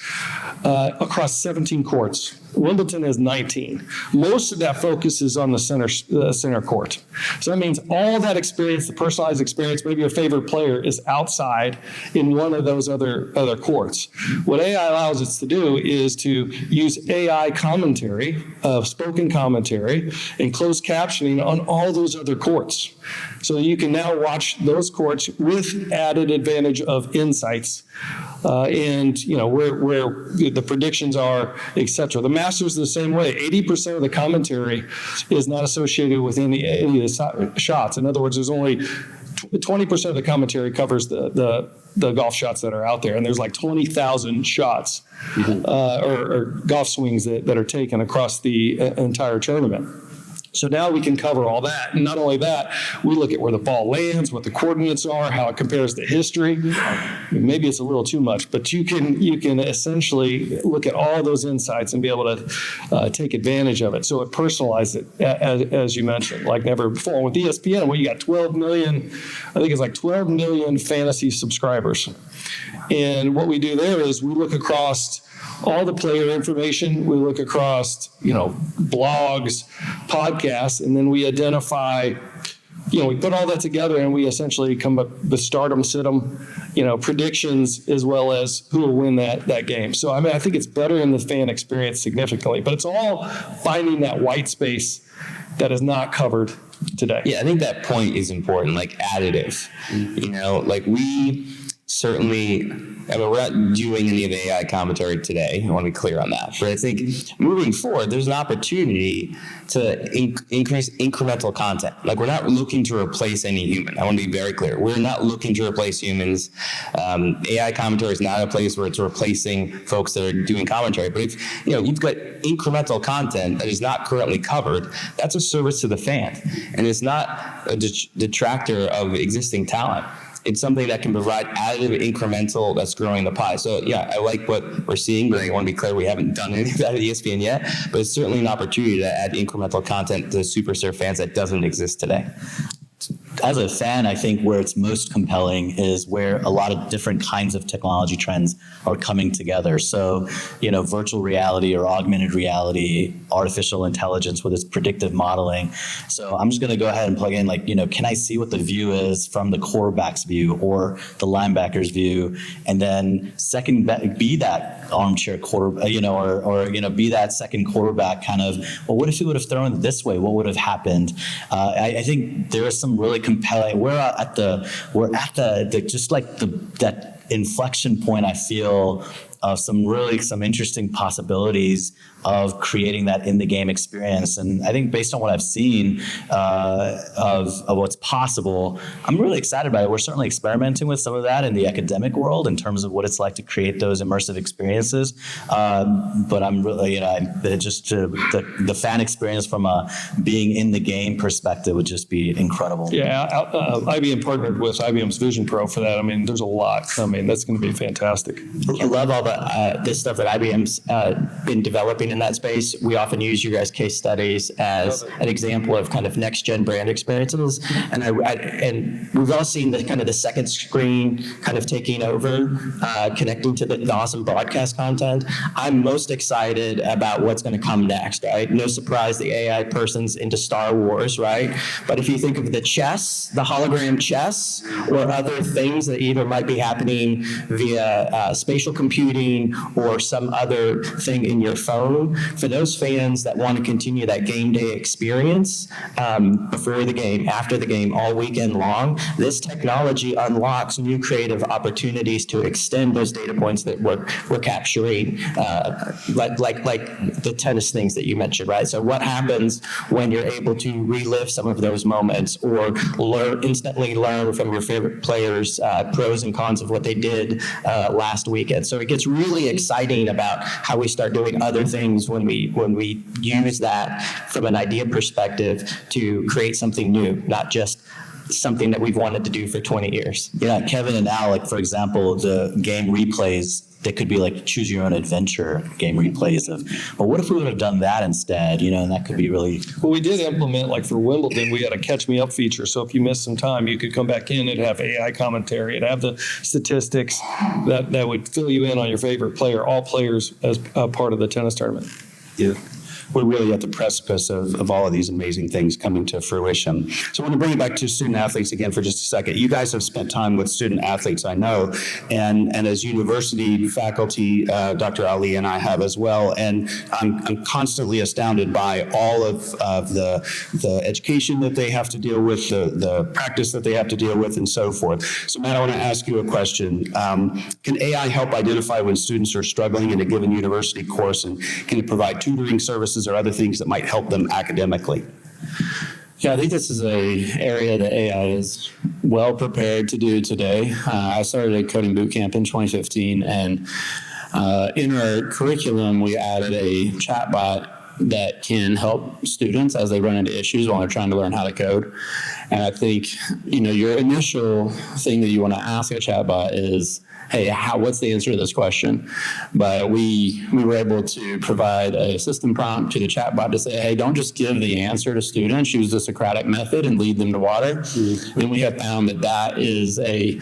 across 17 courts. Wimbledon has 19. Most of that focus is on the center court. So that means all that experience, the personalized experience, maybe your favorite player is outside in one of those other courts. What AI allows us to do is to use AI commentary, spoken commentary, and closed captioning on all those other courts. So you can now watch those courts with added advantage of insights and where the predictions are, et cetera. The Masters is the same way. 80% of the commentary is not associated with any of the shots. In other words, there's only 20% of the commentary covers the golf shots that are out there, and there's like 20,000 shots or golf swings that are taken across the entire tournament. So now we can cover all that. And not only that, we look at where the ball lands, what the coordinates are, how it compares to history. Maybe it's a little too much, but you can essentially look at all those insights and be able to take advantage of it. So it personalizes it, as you mentioned, like never before. With ESPN, you got 12 million, I think it's like 12 million fantasy subscribers. And what we do there is we look across all the player information. We look across, blogs, podcasts, and then we identify, we put all that together and we essentially come up with stardom, sit-em, predictions, as well as who will win that game. So, I think it's better in the fan experience significantly, but it's all finding that white space that is not covered today. Yeah, I think that point is important, like additive. Like we certainly, we're not doing any of the AI commentary today. I want to be clear on that. But I think moving forward, there's an opportunity to increase incremental content. Like we're not looking to replace any human. I want to be very clear. We're not looking to replace humans. AI commentary is not a place where it's replacing folks that are doing commentary. But if you've got incremental content that is not currently covered, that's a service to the fan, and it's not a detractor of existing talent. It's something that can provide additive, incremental, that's growing the pie. So yeah, I like what we're seeing, but I want to be clear, we haven't done any of that at ESPN yet, but it's certainly an opportunity to add incremental content to Superstar fans that doesn't exist today. As a fan, I think where it's most compelling is where a lot of different kinds of technology trends are coming together. So, virtual reality or augmented reality, artificial intelligence with its predictive modeling. So I'm just going to go ahead and plug in, can I see what the view is from the quarterback's view or the linebacker's view? And then be that armchair quarterback, or be that second quarterback kind of, well, what if he would have thrown it this way? What would have happened? I think there is some really compelling. We're at the that inflection point, I feel, of some interesting possibilities of creating that in the game experience. And I think based on what I've seen of what's possible, I'm really excited about it. We're certainly experimenting with some of that in the academic world in terms of what it's like to create those immersive experiences. But I'm really, the fan experience from a being in the game perspective would just be incredible. Yeah, IBM partnered with IBM's Vision Pro for that. There's a lot. That's going to be fantastic. I love all this stuff that IBM's been developing in that space. We often use you guys' case studies as an example of kind of next gen brand experiences, and we've all seen the kind of the second screen kind of taking over, connecting to the awesome broadcast content. I'm most excited about what's going to come next. Right, no surprise, the AI person's into Star Wars, right? But if you think of the hologram chess, or other things that either might be happening via spatial computing or some other thing in your phone, for those fans that want to continue that game day experience before the game, after the game, all weekend long, this technology unlocks new creative opportunities to extend those data points that we're capturing, like the tennis things that you mentioned, right? So what happens when you're able to relive some of those moments, or instantly learn from your favorite players pros and cons of what they did last weekend? So it gets really exciting about how we start doing other things when we use that from an idea perspective to create something new, not just something that we've wanted to do for 20 years. Yeah, Kevin and Alec, for example, the game replays, they could be like choose your own adventure game replays of, but what if we would have done that instead, and that could be really. Well, we did implement, like for Wimbledon, we had a catch me up feature. So if you missed some time, you could come back in and have AI commentary and have the statistics that would fill you in on your favorite player, all players as part of the tennis tournament. Yeah. We're really at the precipice of all of these amazing things coming to fruition. So I want to bring it back to student athletes again for just a second. You guys have spent time with student athletes, I know, and as university faculty, Dr. Ali and I have as well, and I'm constantly astounded by all of the education that they have to deal with, the practice that they have to deal with, and so forth. So Matt, I want to ask you a question. Can AI help identify when students are struggling in a given university course, and can it provide tutoring services or other things that might help them academically? Yeah, I think this is an area that AI is well prepared to do today. I started a coding bootcamp in 2015, and in our curriculum, we added a chatbot that can help students as they run into issues while they're trying to learn how to code. And I think, your initial thing that you want to ask a chatbot is, hey, what's the answer to this question? But we were able to provide a system prompt to the chatbot to say, hey, don't just give the answer to students, use the Socratic method and lead them to water. And we have found that is a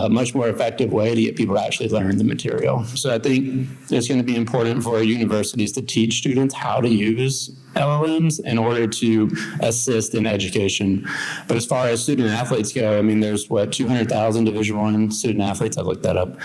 much more effective way to get people to actually learn the material. So I think it's going to be important for universities to teach students how to use LLMs in order to assist in education. But as far as student athletes go, there's 200,000 Division I student athletes. I looked that up.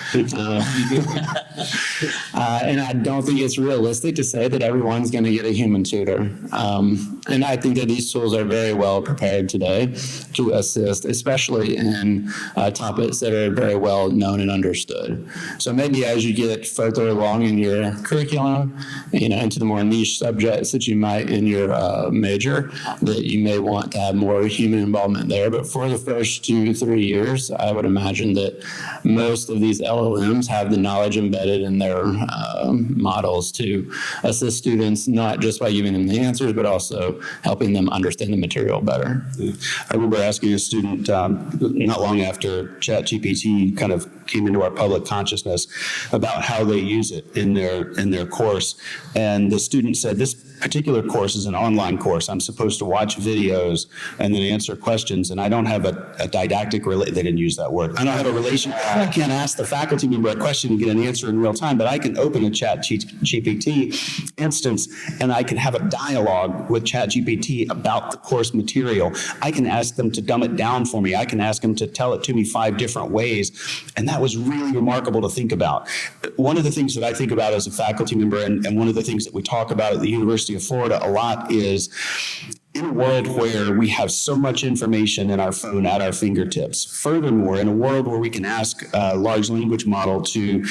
And I don't think it's realistic to say that everyone's going to get a human tutor. And I think that these tools are very well prepared today to assist, especially in topics that are very well known and understood. So maybe as you get further along in your curriculum, into the more niche subjects that you might in your major, that you may want to have more human involvement there. But for the first 2-3 years, I would imagine that most of these LLMs have the knowledge embedded in their models to assist students, not just by giving them the answers, but also helping them understand the material better. I remember asking a student not long after ChatGPT kind of came into our public consciousness about how they use it in their course. And the student said, this particular course is an online course. I'm supposed to watch videos and then answer questions, and I don't have a didactic they didn't use that word. I don't have a relation. I can't ask the faculty member a question and get an answer in real time, but I can open a ChatGPT instance and I can have a dialogue with ChatGPT about the course material. I can ask them to dumb it down for me. I can ask them to tell it to me 5 different ways. And that was really remarkable to think about. One of the things that I think about as a faculty member, and one of the things that we talk about at the University of Florida a lot, is in a world where we have so much information in our phone at our fingertips. Furthermore, in a world where we can ask a large language model to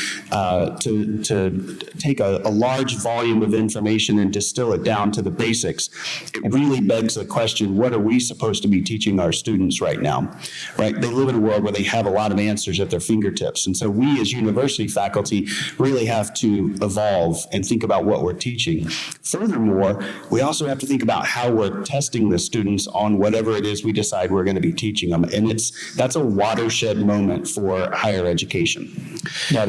take a large volume of information and distill it down to the basics, it really begs the question, what are we supposed to be teaching our students right now? Right? They live in a world where they have a lot of answers at their fingertips. And so we as university faculty really have to evolve and think about what we're teaching. Furthermore, we also have to think about how we're testing the students on whatever it is we decide we're going to be teaching them. And that's a watershed moment for higher education. Yeah,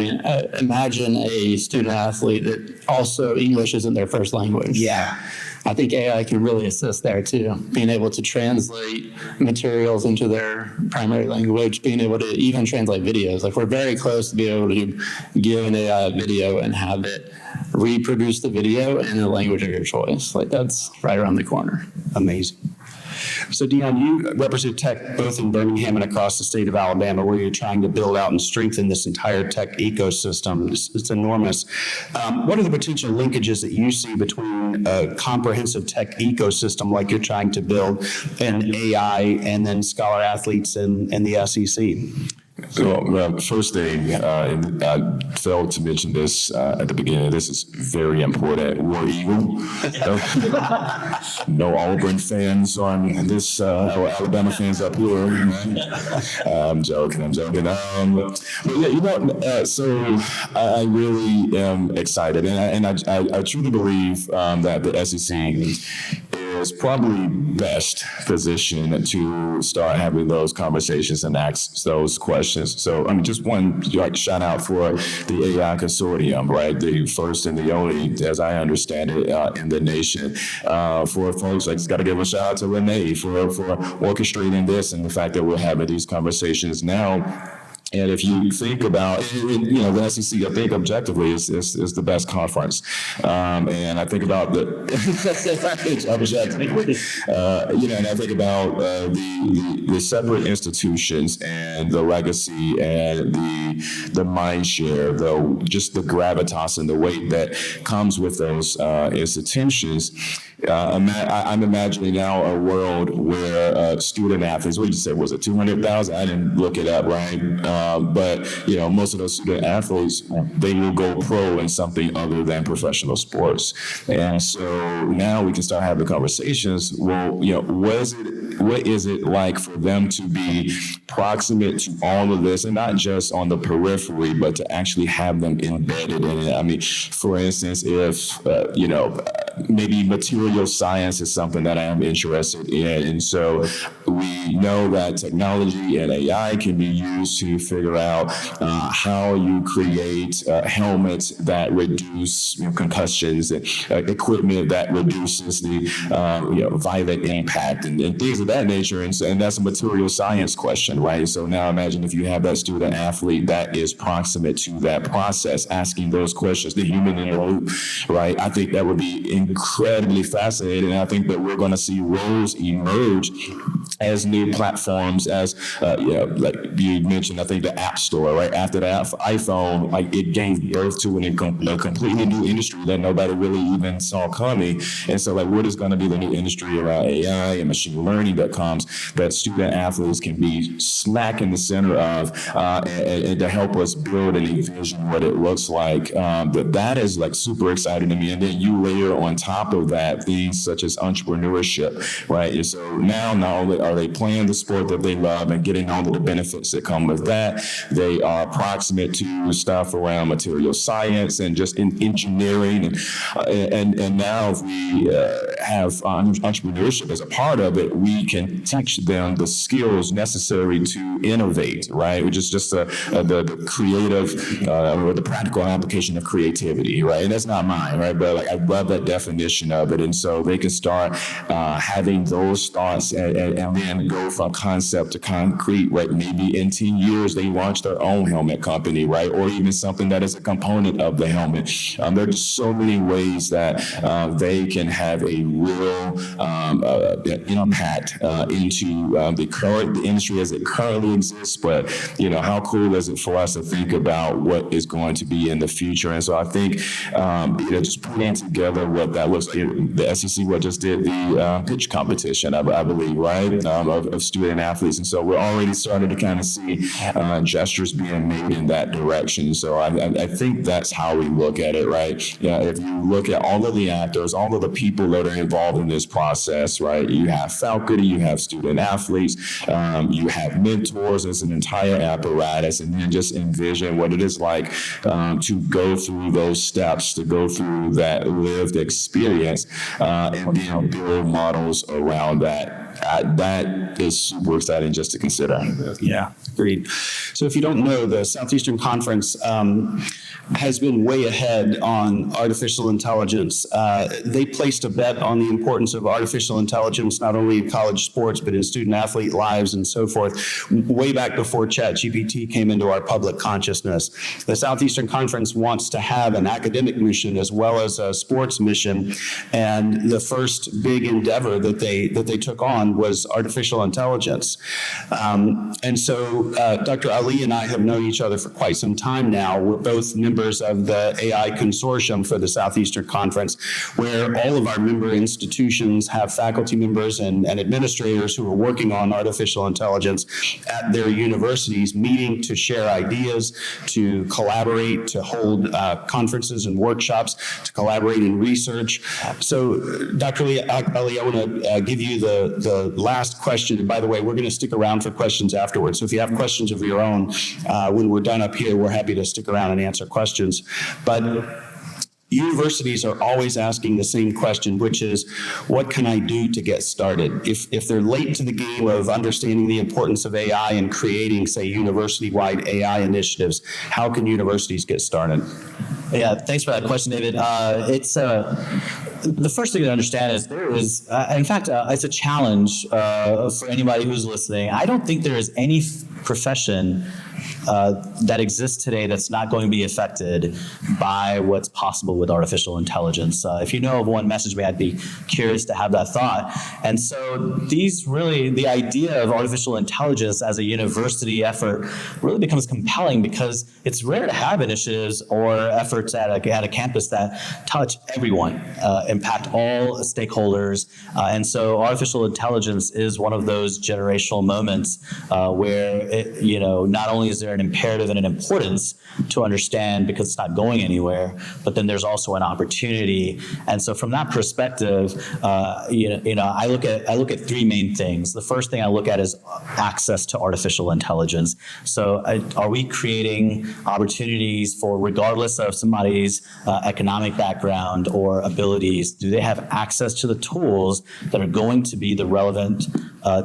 imagine a student athlete that also English isn't their first language. Yeah. I think AI can really assist there too, being able to translate materials into their primary language, being able to even translate videos. Like, we're very close to being able to give an AI a video and have it reproduce the video in a language of your choice. Like, that's right around the corner. Amazing. So Deon, you represent tech both in Birmingham and across the state of Alabama, where you're trying to build out and strengthen this entire tech ecosystem. It's enormous. What are the potential linkages that you see between a comprehensive tech ecosystem like you're trying to build and AI and then scholar athletes and the SEC? So, first thing, and I failed to mention this at the beginning. This is very important. War Eagle. No Auburn fans on this, or Alabama fans up here. Right? I'm joking. But yeah, so I really am excited, and I truly believe that the SEC is probably best positioned to start having those conversations and ask those questions. So, just one shout out for the AI consortium, right? The first and the only, as I understand it, in the nation. For folks, I just got to give a shout out to Renee for orchestrating this and the fact that we're having these conversations now. And if you think about, the SEC, I think objectively is the best conference. And I think about and I think about the separate institutions and the legacy and the mind share, just the gravitas and the weight that comes with those institutions. I'm imagining now a world where student athletes, what did you say, was it 200,000? I didn't look it up, right? But most of those student athletes, they will go pro in something other than professional sports. And so now we can start having conversations. Well, what is it like for them to be proximate to all of this, and not just on the periphery, but to actually have them embedded in it? For instance, if maybe material science is something that I am interested in. And so we know that technology and AI can be used to figure out how you create helmets that reduce concussions, and equipment that reduces the violent impact and things of that nature. And that's a material science question, right? So now imagine if you have that student athlete that is proximate to that process, asking those questions, the human in the loop, right? I think that would be incredibly fascinating. And I think that we're going to see roles emerge as new platforms, as like you mentioned, I think the App Store, right? After the iPhone, like it gave birth to a completely new industry that nobody really even saw coming. And so like, what is going to be the new industry around AI and machine learning that comes, that student athletes can be smack in the center of, and to help us build and envision what it looks like. That is like super exciting to me. And then you layer on top of that things such as entrepreneurship, right? And so now not only are they playing the sport that they love and getting all of the benefits that come with that, they are proximate to stuff around material science and just in engineering. And now if we have entrepreneurship as a part of it, we can teach them the skills necessary to innovate, right? Which is just the creative or the practical application of creativity, right? And that's not mine, right? But like I love that definition of it. And so they can start having those thoughts and then go from concept to concrete, right? Maybe in 10 years, they launch their own helmet company, right? Or even something that is a component of the helmet. There are just so many ways that they can have a real impact into the industry as it currently exists. But, how cool is it for us to think about what is going to be in the future? And so I think, just putting together what that looks like, the SEC just did the pitch competition, I believe, right, of student athletes. And so we're already starting to kind of see gestures being made in that direction. So I think that's how we look at it, right? If you look at all of the actors, all of the people that are involved in this process, right? You have faculty, you have student athletes, you have mentors. It's an entire apparatus. And then just envision what it is like to go through those steps, to go through that lived experience, and then build models around that. That is super exciting just to consider. Yeah, agreed. So if you don't know, the Southeastern Conference has been way ahead on artificial intelligence. They placed a bet on the importance of artificial intelligence, not only in college sports, but in student athlete lives and so forth, way back before ChatGPT came into our public consciousness. The Southeastern Conference wants to have an academic mission as well as a sports mission. And the first big endeavor that they took on was artificial intelligence. And so Dr. Ali and I have known each other for quite some time now. We're both members of the AI Consortium for the Southeastern Conference, where all of our member institutions have faculty members and administrators who are working on artificial intelligence at their universities, meeting to share ideas, to collaborate, to hold conferences and workshops, to collaborate in research. So Dr. Ali, I want to give you the last question. And by the way, we're going to stick around for questions afterwards. So if you have questions of your own, when we're done up here, we're happy to stick around and answer questions. But universities are always asking the same question, which is, what can I do to get started? If they're late to the game of understanding the importance of AI and creating, say, university-wide AI initiatives, how can universities get started? Yeah, thanks for that question, David. It's the first thing to understand is there is, in fact, it's a challenge for anybody who's listening. I don't think there is any profession that exists today that's not going to be affected by what's possible with artificial intelligence. If you know of one, message me. I'd be curious to have that thought. And so the idea of artificial intelligence as a university effort really becomes compelling because it's rare to have initiatives or efforts at a campus that touch everyone, impact all stakeholders. And so artificial intelligence is one of those generational moments where it, not only is there an imperative and an importance to understand because it's not going anywhere, but then there's also an opportunity. And so from that perspective, I look at three main things. The first thing I look at is access to artificial intelligence. So are we creating opportunities for, regardless of somebody's economic background or abilities, do they have access to the tools that are going to be the relevant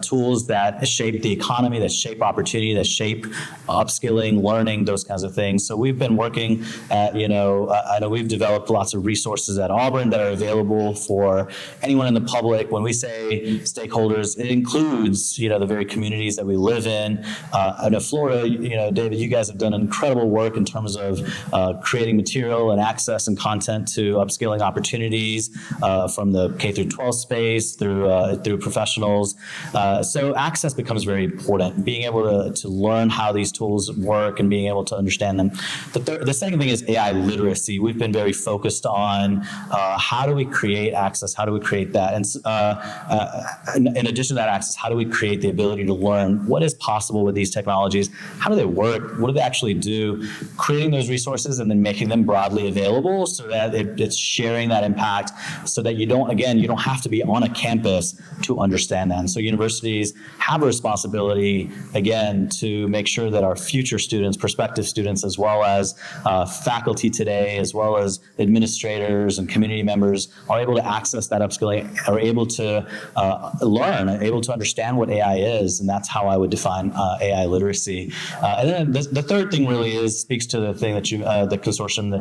tools that shape the economy, that shape opportunity, that shape upskilling, learning, those kinds of things. So we've been working at, I know we've developed lots of resources at Auburn that are available for anyone in the public. When we say stakeholders, it includes, the very communities that we live in. I know Florida, David, you guys have done incredible work in terms of creating material and access and content to upskilling opportunities from the K through 12 space through professionals. So access becomes very important. Being able to learn how these tools work and being able to understand them. The second thing is AI literacy. We've been very focused on how do we create access, how do we create that, and in addition to that access, how do we create the ability to learn what is possible with these technologies, how do they work, what do they actually do, creating those resources and then making them broadly available so that it's sharing that impact, so that you don't have to be on a campus to understand that. And so universities have a responsibility, again, to make sure that our future students, prospective students, as well as faculty today, as well as administrators and community members, are able to access that upskilling, are able to learn, are able to understand what AI is, and that's how I would define AI literacy. And then the third thing really speaks to the thing that the consortium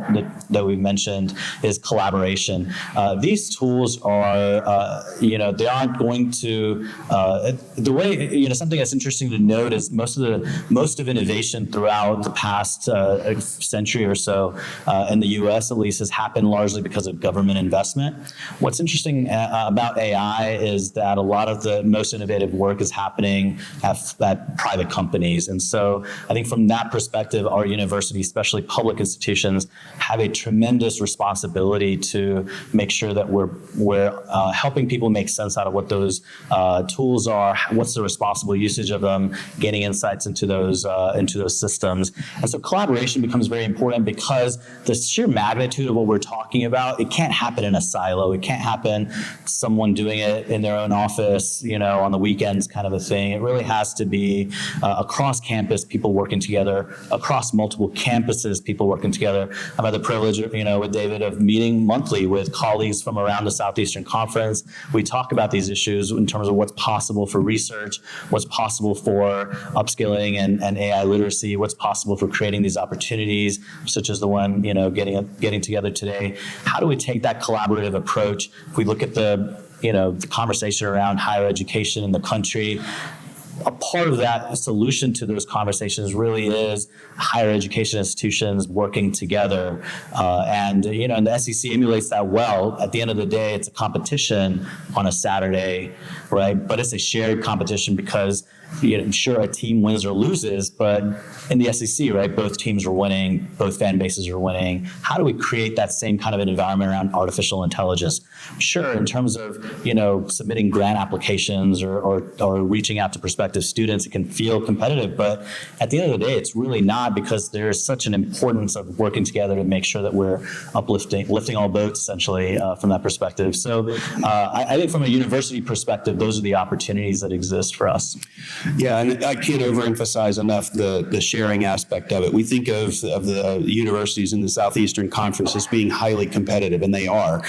that we've mentioned is collaboration. These tools are, they aren't going to, the way, something that's interesting to note is most of innovation throughout the past century or so, in the U.S. at least, has happened largely because of government investment. What's interesting about AI is that a lot of the most innovative work is happening at private companies. And so I think from that perspective, our universities, especially public institutions, have a tremendous responsibility to make sure that we're helping people make sense out of what those tools are, what's the responsible usage of them, gaining insights into those systems. And so collaboration becomes very important because the sheer magnitude of what we're talking about, it can't happen in a silo. It can't happen someone doing it in their own office, on the weekends kind of a thing. It really has to be across campus, people working together, across multiple campuses, people working together. I've had the privilege, with David, of meeting monthly with colleagues from around the Southeastern Conference. We talk about these issues in terms of what's possible for research, what's possible for upskilling and AI literacy, what's possible for creating these opportunities, such as the one, getting together today. How do we take that collaborative approach? If we look at the conversation around higher education in the country, a part of that solution to those conversations really is higher education institutions working together. And the SEC emulates that well. At the end of the day, it's a competition on a Saturday, right? But it's a shared competition because sure, a team wins or loses, but in the SEC, right, both teams are winning, both fan bases are winning. How do we create that same kind of an environment around artificial intelligence? Sure, in terms of, submitting grant applications or reaching out to prospective students, it can feel competitive, but at the end of the day, it's really not, because there is such an importance of working together to make sure that we're lifting all boats, essentially, from that perspective. So I think from a university perspective, those are the opportunities that exist for us. Yeah, and I can't overemphasize enough the sharing aspect of it. We think of the universities in the Southeastern Conference as being highly competitive, and they are.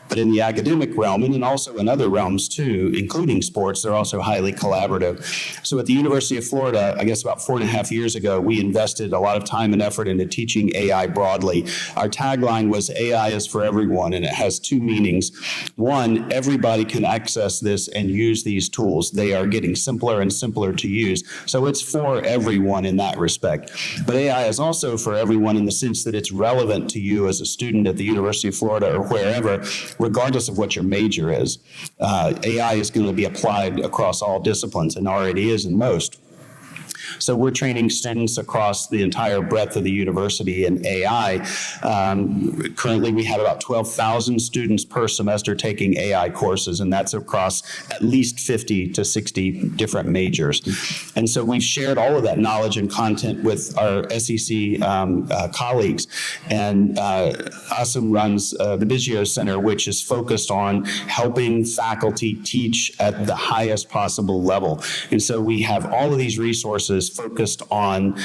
But in the academic realm, and then also in other realms too, including sports, they're also highly collaborative. So at the University of Florida, I guess about 4.5 years ago, we invested a lot of time and effort into teaching AI broadly. Our tagline was AI is for everyone, and it has two meanings. One, everybody can access this and use these tools. They are getting simpler and simpler to use. So it's for everyone in that respect. But AI is also for everyone in the sense that it's relevant to you as a student at the University of Florida or wherever, regardless of what your major is. AI is going to be applied across all disciplines and already is in most. So we're training students across the entire breadth of the university in AI. Currently, we have about 12,000 students per semester taking AI courses, and that's across at least 50 to 60 different majors. And so we've shared all of that knowledge and content with our SEC colleagues. And Asim runs the Biggio Center, which is focused on helping faculty teach at the highest possible level. And so we have all of these resources focused on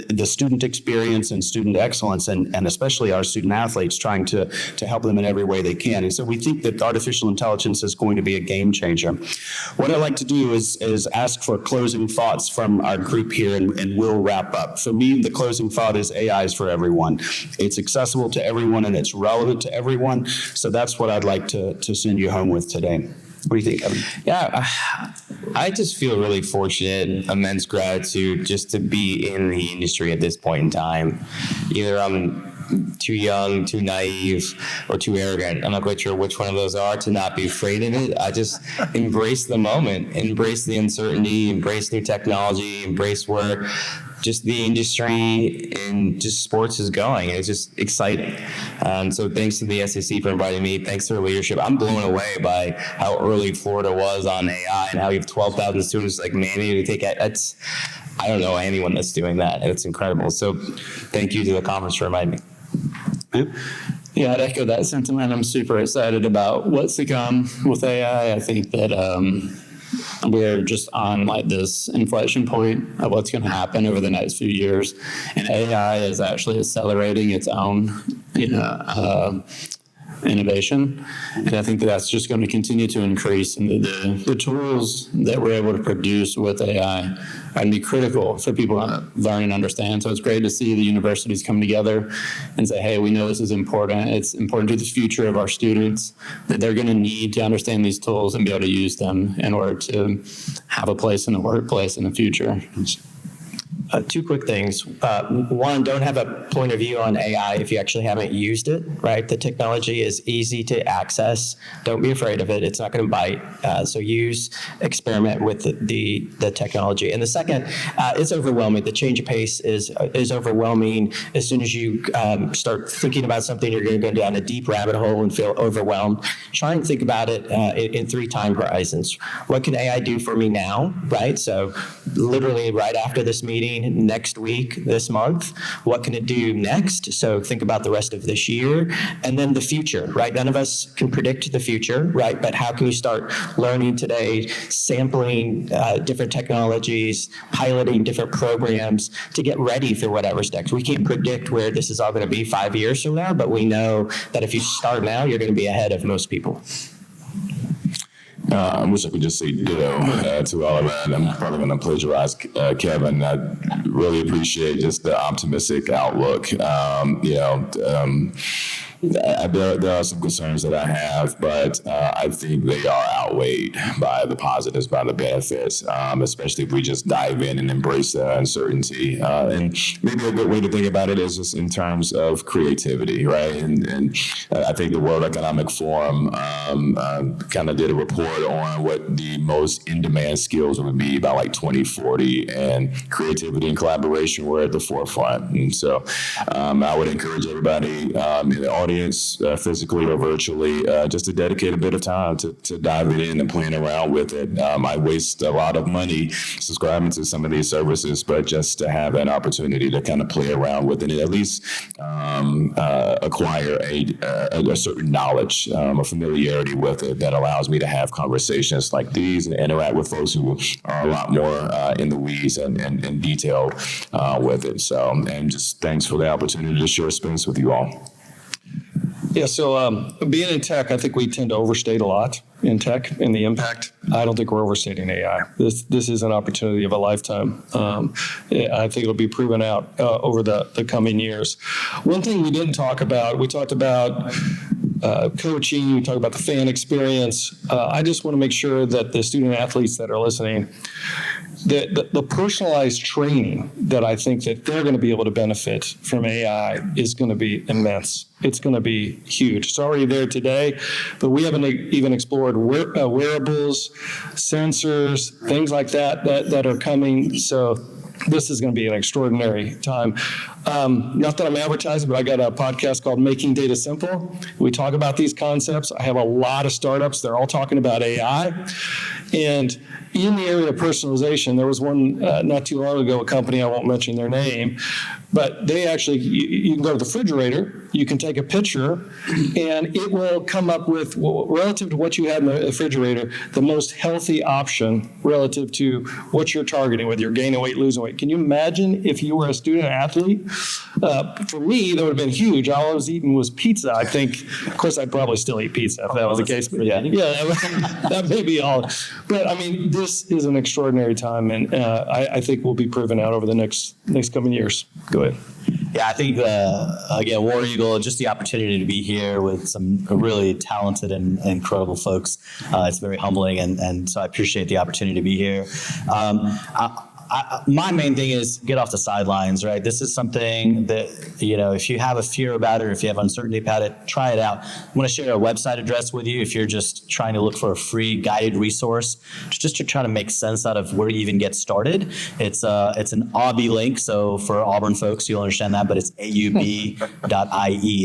the student experience and student excellence, and especially our student athletes, trying to help them in every way they can. And so we think that artificial intelligence is going to be a game changer. What I'd like to do is ask for closing thoughts from our group here, and we'll wrap up. For me, the closing thought is AI is for everyone. It's accessible to everyone and it's relevant to everyone. So that's what I'd like to send you home with today. What do you think, Evan? Yeah, I just feel really fortunate, immense gratitude just to be in the industry at this point in time. Either I'm too young, too naive, or too arrogant. I'm not quite sure which one of those are, to not be afraid of it. I just embrace the moment, embrace the uncertainty, embrace new technology, embrace where just the industry and just sports is going. It's just exciting. So thanks to the SEC for inviting me. Thanks to their leadership. I'm blown away by how early Florida was on AI and how you have 12,000 students like mandated to take it. I don't know anyone that's doing that, and it's incredible. So thank you to the conference for reminding me. Yeah, I'd echo that sentiment. I'm super excited about what's to come with AI. I think that we're just on like this inflection point of what's going to happen over the next few years, and AI is actually accelerating its own, innovation, and I think that's just going to continue to increase. And the tools that we're able to produce with AI are going to be critical for people to learn and understand. So it's great to see the universities come together and say, hey, we know this is important. It's important to the future of our students that they're going to need to understand these tools and be able to use them in order to have a place in the workplace in the future. Two quick things. One, don't have a point of view on AI if you actually haven't used it, right? The technology is easy to access. Don't be afraid of it. It's not going to bite. So experiment with the technology. And the second, it's overwhelming. The change of pace is overwhelming. As soon as you start thinking about something, you're going to go down a deep rabbit hole and feel overwhelmed. Try and think about it in 3 time horizons. What can AI do for me now, right? So literally right after this meeting, next week, this month, what can it do next? So think about the rest of this year, and then the future, right? None of us can predict the future, right? But how can you start learning today, sampling different technologies, piloting different programs to get ready for whatever's next? We can't predict where this is all going to be 5 years from now, but we know that if you start now, you're going to be ahead of most people. I wish I could just say ditto to all of that. I'm probably going to plagiarize Kevin. I really appreciate just the optimistic outlook. There are some concerns that I have, but I think they are outweighed by the positives, by the benefits, especially if we just dive in and embrace the uncertainty. And maybe a good way to think about it is just in terms of creativity, right? And I think the World Economic Forum kind of did a report on what the most in-demand skills would be by like 2040, and creativity and collaboration were at the forefront. And so I would encourage everybody in the audience, physically or virtually, just to dedicate a bit of time to dive in and playing around with it. I waste a lot of money subscribing to some of these services, but just to have an opportunity to kind of play around with it and at least acquire a certain knowledge, a familiarity with it that allows me to have conversations like these and interact with folks who are a lot more in the weeds and detailed with it. So, and just thanks for the opportunity to share space with you all. Yeah, so being in tech, I think we tend to overstate a lot in tech and the impact. I don't think we're overstating AI. This is an opportunity of a lifetime. I think it'll be proven out over the coming years. One thing we didn't talk about, we talked about coaching, you talk about the fan experience. I just want to make sure that the student athletes that are listening, the personalized training that I think that they're going to be able to benefit from AI is going to be immense. It's going to be huge. It's already there today, but we haven't even explored wearables, sensors, things like that are coming. So this is going to be an extraordinary time. Not that I'm advertising, but I got a podcast called Making Data Simple. We talk about these concepts. I have a lot of startups. They're all talking about AI. And in the area of personalization, there was one not too long ago, a company, I won't mention their name, but they actually, you can go to the refrigerator, you can take a picture, and it will come up with, relative to what you have in the refrigerator, the most healthy option relative to what you're targeting, whether you're gaining weight, losing weight. Can you imagine if you were a student athlete? For me, that would have been huge. All I was eating was pizza. I think, of course, I'd probably still eat pizza if that was the case. But yeah, that may be all. But I mean, this is an extraordinary time, and I think will be proven out over the next coming years. Go ahead. Yeah, I think, again, War Eagle, just the opportunity to be here with some really talented and incredible folks. It's very humbling, and so I appreciate the opportunity to be here. My main thing is get off the sidelines, right? This is something that, if you have a fear about it or if you have uncertainty about it, try it out. I'm going to share a website address with you if you're just trying to look for a free guided resource, just to try to make sense out of where you even get started. It's an AUBI link, so for Auburn folks, you'll understand that, but it's aub.ie.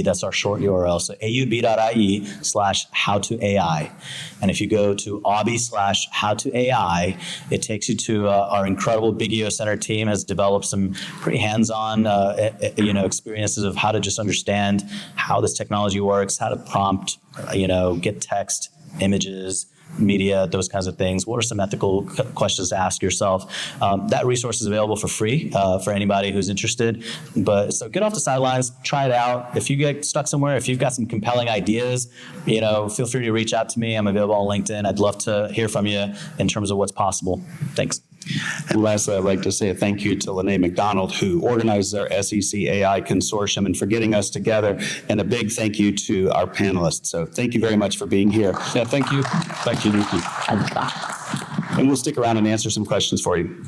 That's our short URL. So aub.ie/howtoai. And if you go to AUBI/howtoai, it takes you to our incredible Biggio Center team has developed some pretty hands-on, experiences of how to just understand how this technology works, how to prompt, get text, images, media, those kinds of things. What are some ethical questions to ask yourself? That resource is available for free for anybody who's interested. But so get off the sidelines, try it out. If you get stuck somewhere, if you've got some compelling ideas, feel free to reach out to me. I'm available on LinkedIn. I'd love to hear from you in terms of what's possible. Thanks. And lastly, I'd like to say a thank you to Lene McDonald, who organizes our SEC AI Consortium, and for getting us together, and a big thank you to our panelists. So thank you very much for being here. Yeah, thank you. Thank you. And we'll stick around and answer some questions for you.